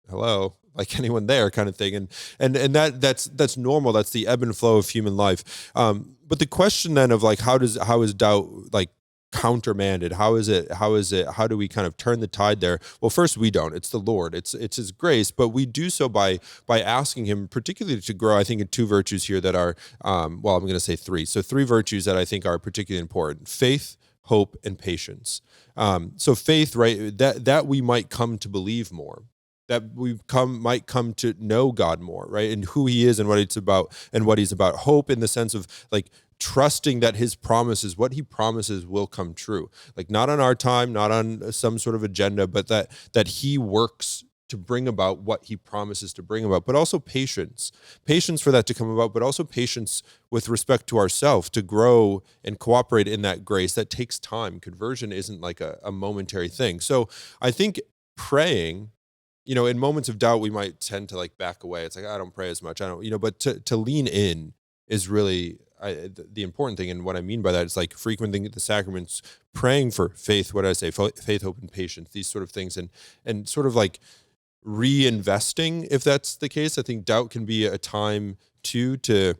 hello, like anyone there kind of thing. And that's normal. That's the ebb and flow of human life. But the question then of like, how is doubt like countermanded? How do we kind of turn the tide there? Well, first, we don't. It's the Lord. It's his grace, but we do so by asking him particularly to grow, I think, in two virtues here that are, I'm going to say three. So three virtues that I think are particularly important: faith, hope, and patience. So faith, right, that we might come to believe more, that we might come to know God more, right, and who he is and what it's about and what he's about. Hope in the sense of like trusting that his promises, what he promises, will come true. Like not on our time, not on some sort of agenda, but that he works to bring about what he promises to bring about. But also patience for that to come about, but also patience with respect to ourselves to grow and cooperate in that grace. That takes time. Conversion isn't like a momentary thing. So I think praying, in moments of doubt, we might tend to like back away. It's like, I don't pray as much. I don't, but to lean in is really the important thing. And what I mean by that is like frequenting the sacraments, praying for faith. What did I say? Faith, hope, and patience, these sort of things. And sort of like reinvesting, if that's the case. I think doubt can be a time too, to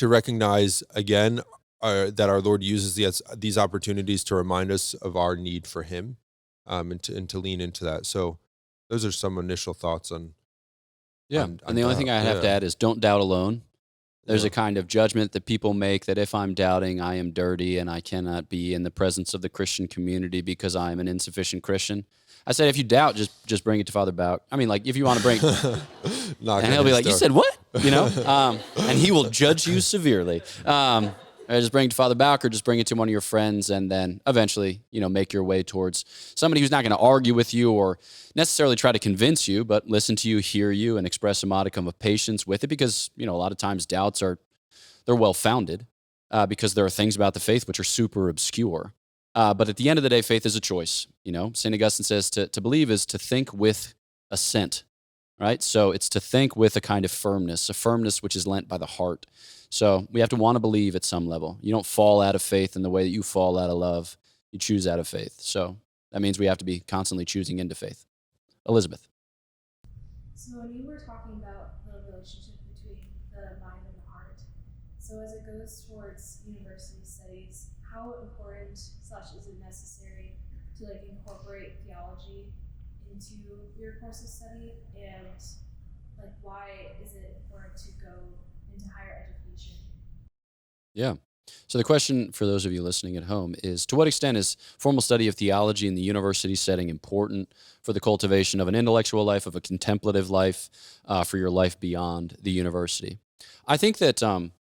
recognize again that our Lord uses these opportunities to remind us of our need for him, and to lean into that. So those are some initial thoughts on. And the only thing I have to add is don't doubt alone. There's a kind of judgment that people make that if I'm doubting, I am dirty and I cannot be in the presence of the Christian community because I'm an insufficient Christian. I said, if you doubt, just bring it to Father Bauck. I mean, like, if you want to bring, and he'll be like, you said what? And he will judge you severely. Or just bring it to Father Bauck, or just bring it to one of your friends, and then eventually, make your way towards somebody who's not going to argue with you or necessarily try to convince you, but listen to you, hear you, and express a modicum of patience with it, because, a lot of times doubts they're well-founded, because there are things about the faith which are super obscure. But at the end of the day, faith is a choice. St. Augustine says to believe is to think with assent, right? So it's to think with a kind of firmness, a firmness which is lent by the heart. So we have to want to believe at some level. You don't fall out of faith in the way that you fall out of love. You choose out of faith. So that means we have to be constantly choosing into faith. Elizabeth. So when you were talking about the relationship between the mind and the heart, so as it goes towards university studies, how important / is it necessary to like incorporate theology into your course of study, and like why is it important to go into higher education? Yeah. So the question for those of you listening at home is, to what extent is formal study of theology in the university setting important for the cultivation of an intellectual life, of a contemplative life, for your life beyond the university? I think that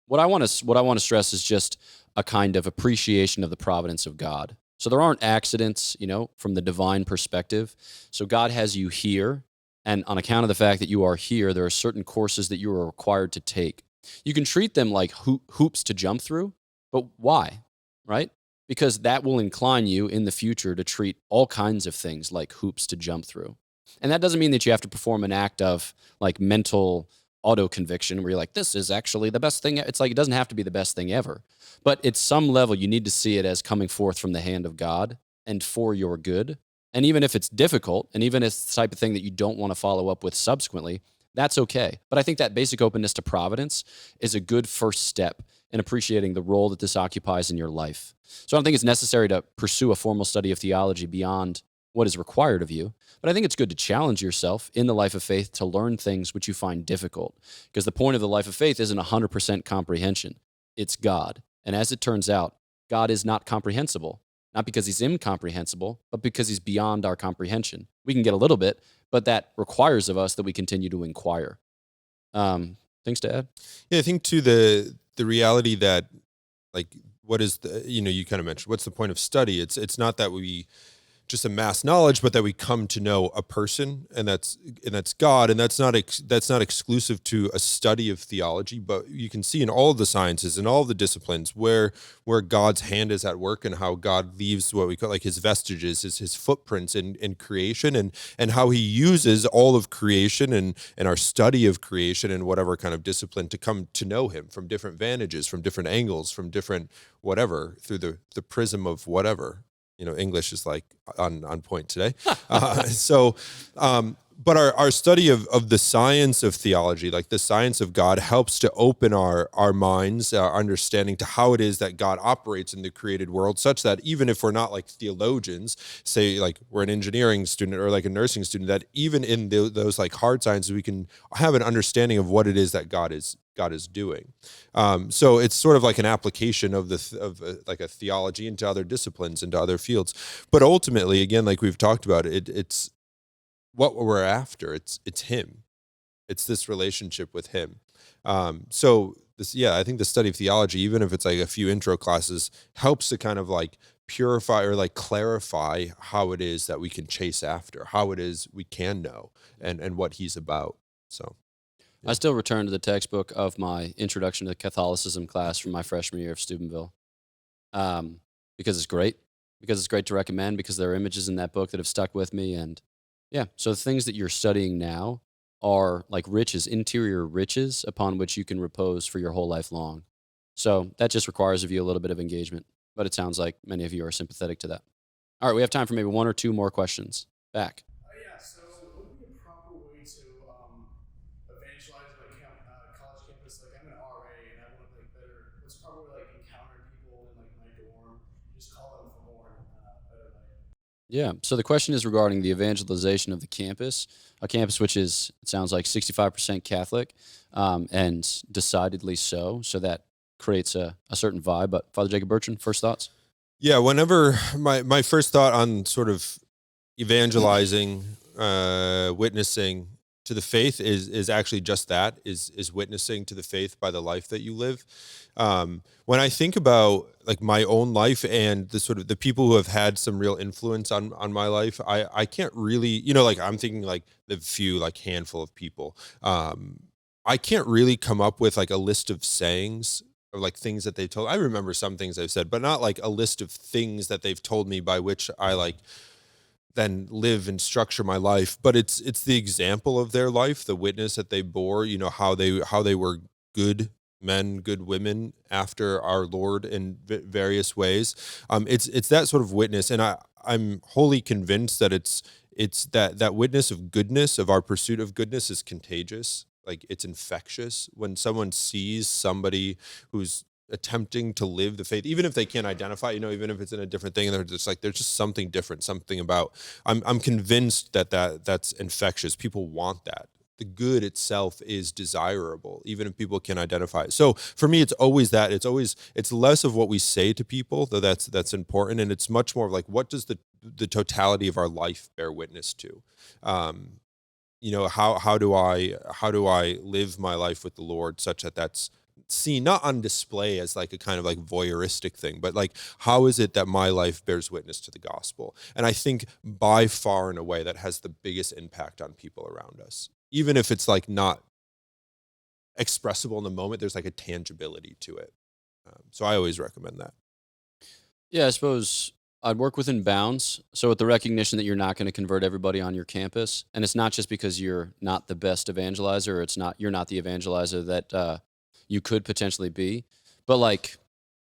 what I want to stress is just a kind of appreciation of the providence of God. So there aren't accidents, from the divine perspective. So God has you here, and on account of the fact that you are here, there are certain courses that you are required to take. You can treat them like hoops to jump through, but why, right? Because that will incline you in the future to treat all kinds of things like hoops to jump through. And that doesn't mean that you have to perform an act of like mental auto-conviction where you're like, this is actually the best thing. It's like, it doesn't have to be the best thing ever. But at some level, you need to see it as coming forth from the hand of God and for your good. And even if it's difficult, and even if it's the type of thing that you don't want to follow up with subsequently, that's okay. But I think that basic openness to providence is a good first step in appreciating the role that this occupies in your life. So I don't think it's necessary to pursue a formal study of theology beyond what is required of you. But I think it's good to challenge yourself in the life of faith to learn things which you find difficult. Because the point of the life of faith isn't 100% comprehension. It's God. And as it turns out, God is not comprehensible. Not because he's incomprehensible, but because he's beyond our comprehension. We can get a little bit, but that requires of us that we continue to inquire. Things to add? Yeah, I think to the reality that, like, what is the, you kind of mentioned, what's the point of study? It's not that we just amass knowledge, but that we come to know a person, and that's God, and that's not exclusive to a study of theology, but you can see in all of the sciences and all of the disciplines where God's hand is at work, and how God leaves what we call like his vestiges, his footprints in creation, and how he uses all of creation and our study of creation and whatever kind of discipline to come to know him from different vantages, from different angles, from different whatever, through the prism of whatever. English is like on point today. But our study of the science of theology, like the science of God, helps to open our minds, our understanding to how it is that God operates in the created world, such that even if we're not like theologians, say like we're an engineering student or like a nursing student, that even in those like hard sciences, we can have an understanding of what it is that God is doing. So it's sort of like an application of like a theology into other disciplines, into other fields. But ultimately, again, like we've talked about, it's what we're after. It's him. It's this relationship with him. So this, I think the study of theology, even if it's like a few intro classes, helps to kind of like purify or like clarify how it is that we can chase after, how it is we can know, and what he's about. So I still return to the textbook of my Introduction to Catholicism class from my freshman year of Steubenville, because it's great, to recommend, because there are images in that book that have stuck with me. And yeah, so the things that you're studying now are like riches, interior riches upon which you can repose for your whole life long. So that just requires of you a little bit of engagement, but it sounds like many of you are sympathetic to that. All right, we have time for maybe one or two more questions. Back. Yeah, so what would be a proper way to evangelize my college campus? Like, I'm an RA and I want to like better. What's the proper way to like encounter people in like my dorm? Just call them for more better life. Yeah. So the question is regarding the evangelization of the campus, a campus which is, it sounds like 65% Catholic, and decidedly so. So that creates a certain vibe. But Father Jacob-Bertrand, first thoughts? yeah, whenever my first thought on sort of evangelizing, witnessing to the faith is actually just that, is witnessing to the faith by the life that you live. When I think about like my own life and the sort of the people who have had some real influence on my life, I can't really, like I'm thinking like the few, like handful of people. I can't really come up with like a list of sayings or like things that they told. I remember some things they've said, but not like a list of things that they've told me by which I like then live and structure my life. But it's the example of their life, the witness that they bore, how they were good men, good women after our Lord in various ways. It's that sort of witness, and I'm wholly convinced that it's that witness of goodness, of our pursuit of goodness, is contagious. Like, it's infectious when someone sees somebody who's attempting to live the faith, even if they can't identify, even if it's in a different thing, and they're just like, there's just something different, something about. I'm convinced that's infectious. People want that. The good itself is desirable, even if people can identify it. So for me, it's always that. It's less of what we say to people, though that's important, and it's much more of like, what does the totality of our life bear witness to? How do I live my life with the Lord such that that's seen not on display as like a kind of like voyeuristic thing, but like, how is it that my life bears witness to the gospel? And I think by far and away that has the biggest impact on people around us, even if it's like not expressible in the moment. There's like a tangibility to it. So I always recommend that. Yeah, I suppose I'd work within bounds. So with the recognition that you're not going to convert everybody on your campus, and it's not just because you're not the best evangelizer, or you're not the evangelizer that you could potentially be, but like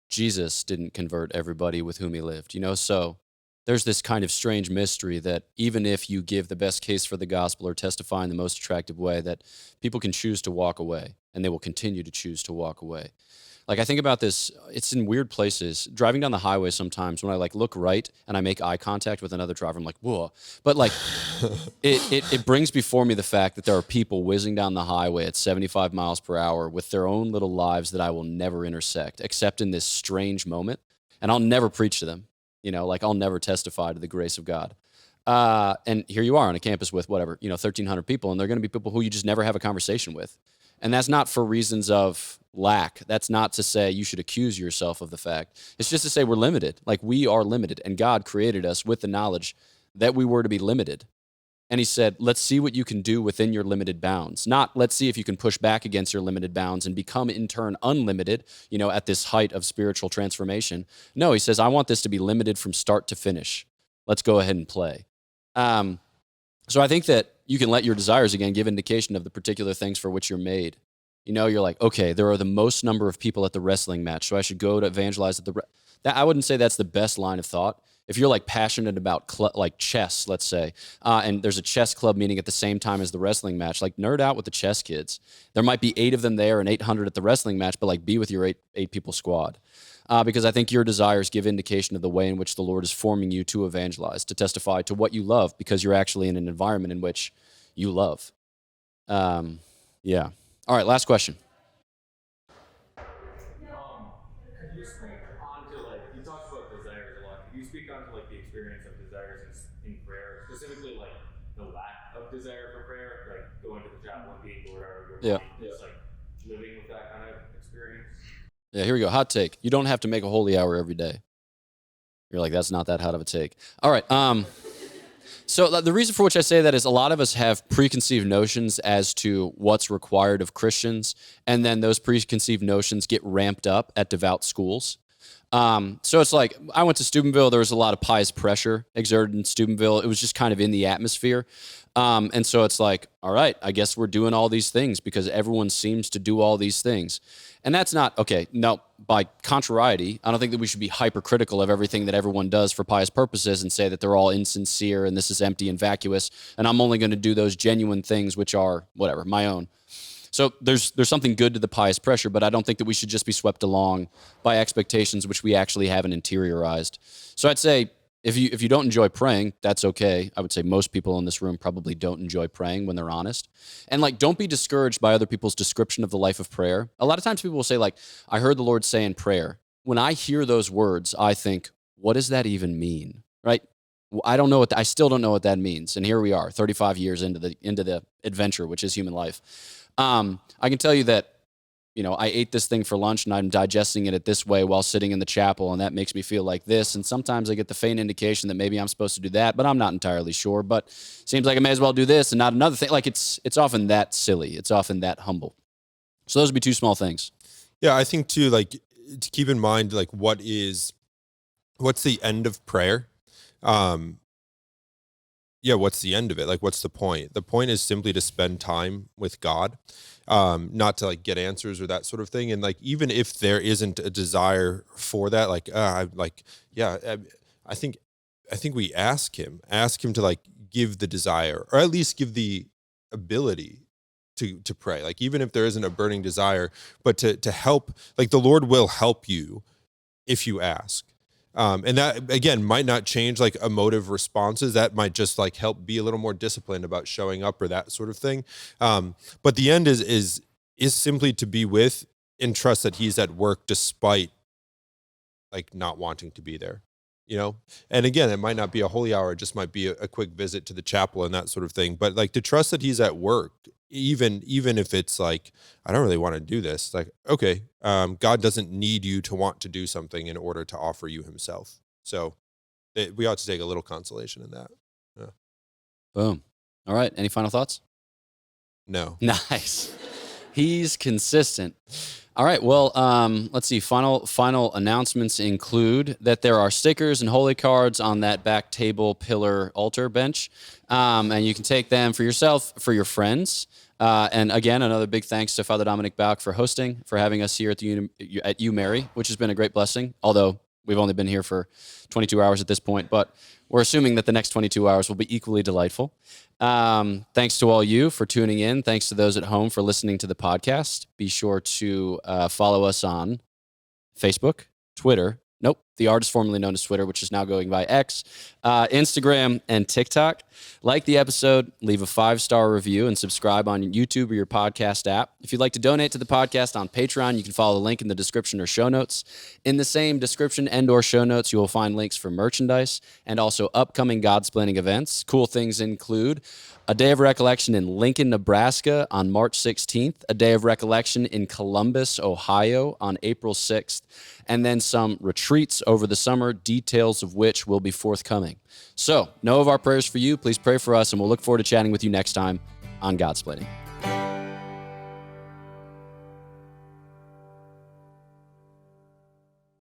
Jesus didn't convert everybody with whom he lived, So there's this kind of strange mystery that even if you give the best case for the gospel or testify in the most attractive way, that people can choose to walk away, and they will continue to choose to walk away. Like, I think about this, it's in weird places. Driving down the highway sometimes, when I like look right and I make eye contact with another driver, I'm like, whoa. But like, it brings before me the fact that there are people whizzing down the highway at 75 miles per hour with their own little lives that I will never intersect, except in this strange moment. And I'll never preach to them, like I'll never testify to the grace of God. And here you are on a campus with whatever, 1,300 people, and they're going to be people who you just never have a conversation with. And that's not for reasons of lack. That's not to say you should accuse yourself of the fact. It's just to say we're limited. Like, we are limited, and God created us with the knowledge that we were to be limited. And he said, let's see what you can do within your limited bounds. Not let's see if you can push back against your limited bounds and become in turn unlimited, at this height of spiritual transformation. No, he says, I want this to be limited from start to finish. Let's go ahead and play. So I think that you can let your desires, again, give indication of the particular things for which you're made. You're like, okay, there are the most number of people at the wrestling match, so I should go to evangelize at I wouldn't say that's the best line of thought. If you're like passionate about like chess, let's say, and there's a chess club meeting at the same time as the wrestling match, like nerd out with the chess kids. There might be 8 of them there and 800 at the wrestling match, but like be with your eight people squad. Because I think your desires give indication of the way in which the Lord is forming you to evangelize, to testify to what you love, because you're actually in an environment in which you love. Yeah. All right, last question. Could you speak onto, you talked about desires a lot. Could you speak onto, the experience of desires in prayer, specifically, the lack of desire for prayer, going to the chapel and being Lord, Yeah. Just, living with that kind of experience? Yeah, here we go. Hot take. You don't have to make a holy hour every day. You're like, that's not that hot of a take. All right. So the reason for which I say that is a lot of us have preconceived notions as to what's required of Christians, and then those preconceived notions get ramped up at devout schools. So it's like, I went to Steubenville. There was a lot of pious pressure exerted in Steubenville. It was just kind of in the atmosphere. And so it's like, all right, I guess we're doing all these things because everyone seems to do all these things. And that's not, okay, no, by contrariety, I don't think that we should be hypercritical of everything that everyone does for pious purposes and say that they're all insincere and this is empty and vacuous, and I'm only going to do those genuine things which are, whatever, my own. So there's something good to the pious pressure, but I don't think that we should just be swept along by expectations which we actually haven't interiorized. So I'd say, if you don't enjoy praying, that's okay. I would say most people in this room probably don't enjoy praying when they're honest. And don't be discouraged by other people's description of the life of prayer. A lot of times people will say I heard the Lord say in prayer. When I hear those words, I think, what does that even mean? Right? I don't know I still don't know what that means. And here we are, 35 years into the adventure, which is human life. I can tell you that, I ate this thing for lunch and I'm digesting it this way while sitting in the chapel, and that makes me feel like this. And sometimes I get the faint indication that maybe I'm supposed to do that, but I'm not entirely sure. But seems like I may as well do this and not another thing. It's often that silly. It's often that humble. So those would be 2 small things. Yeah, I think too, to keep in mind, what's the end of prayer? What's the end of it? What's the point? The point is simply to spend time with God, not to get answers or that sort of thing. And even if there isn't a desire for that, I think we ask him to give the desire, or at least give the ability to pray. Even if there isn't a burning desire, but to help, the Lord will help you if you ask. And that, again, might not change emotive responses. That might just help be a little more disciplined about showing up or that sort of thing. But the end is simply to be with and trust that he's at work despite not wanting to be there, And again, it might not be a holy hour. It just might be a quick visit to the chapel and that sort of thing. But to trust that he's at work, even if it's I don't really want to do this, okay, God doesn't need you to want to do something in order to offer you himself. So we ought to take a little consolation in that. Yeah. Boom. All right. Any final thoughts? No. Nice. He's consistent. All right. Well, let's see. Final announcements include that there are stickers and holy cards on that back table, pillar, altar bench. And you can take them for yourself, for your friends. And again, another big thanks to Father Dominic Bauch for hosting, for having us here at UMary, which has been a great blessing. Although we've only been here for 22 hours at this point, but we're assuming that the next 22 hours will be equally delightful. Thanks to all you for tuning in. Thanks to those at home for listening to the podcast. Be sure to follow us on Facebook, Twitter. Nope, the artist formerly known as Twitter, which is now going by X, Instagram, and TikTok. Like the episode, leave a 5-star review, and subscribe on YouTube or your podcast app. If you'd like to donate to the podcast on Patreon, you can follow the link in the description or show notes. In the same description and or show notes, you will find links for merchandise and also upcoming Godsplaining events. Cool things include a Day of Recollection in Lincoln, Nebraska on March 16th, a Day of Recollection in Columbus, Ohio on April 6th, and then some retreats over the summer, details of which will be forthcoming. So, know of our prayers for you. Please pray for us, and we'll look forward to chatting with you next time on Godsplaining.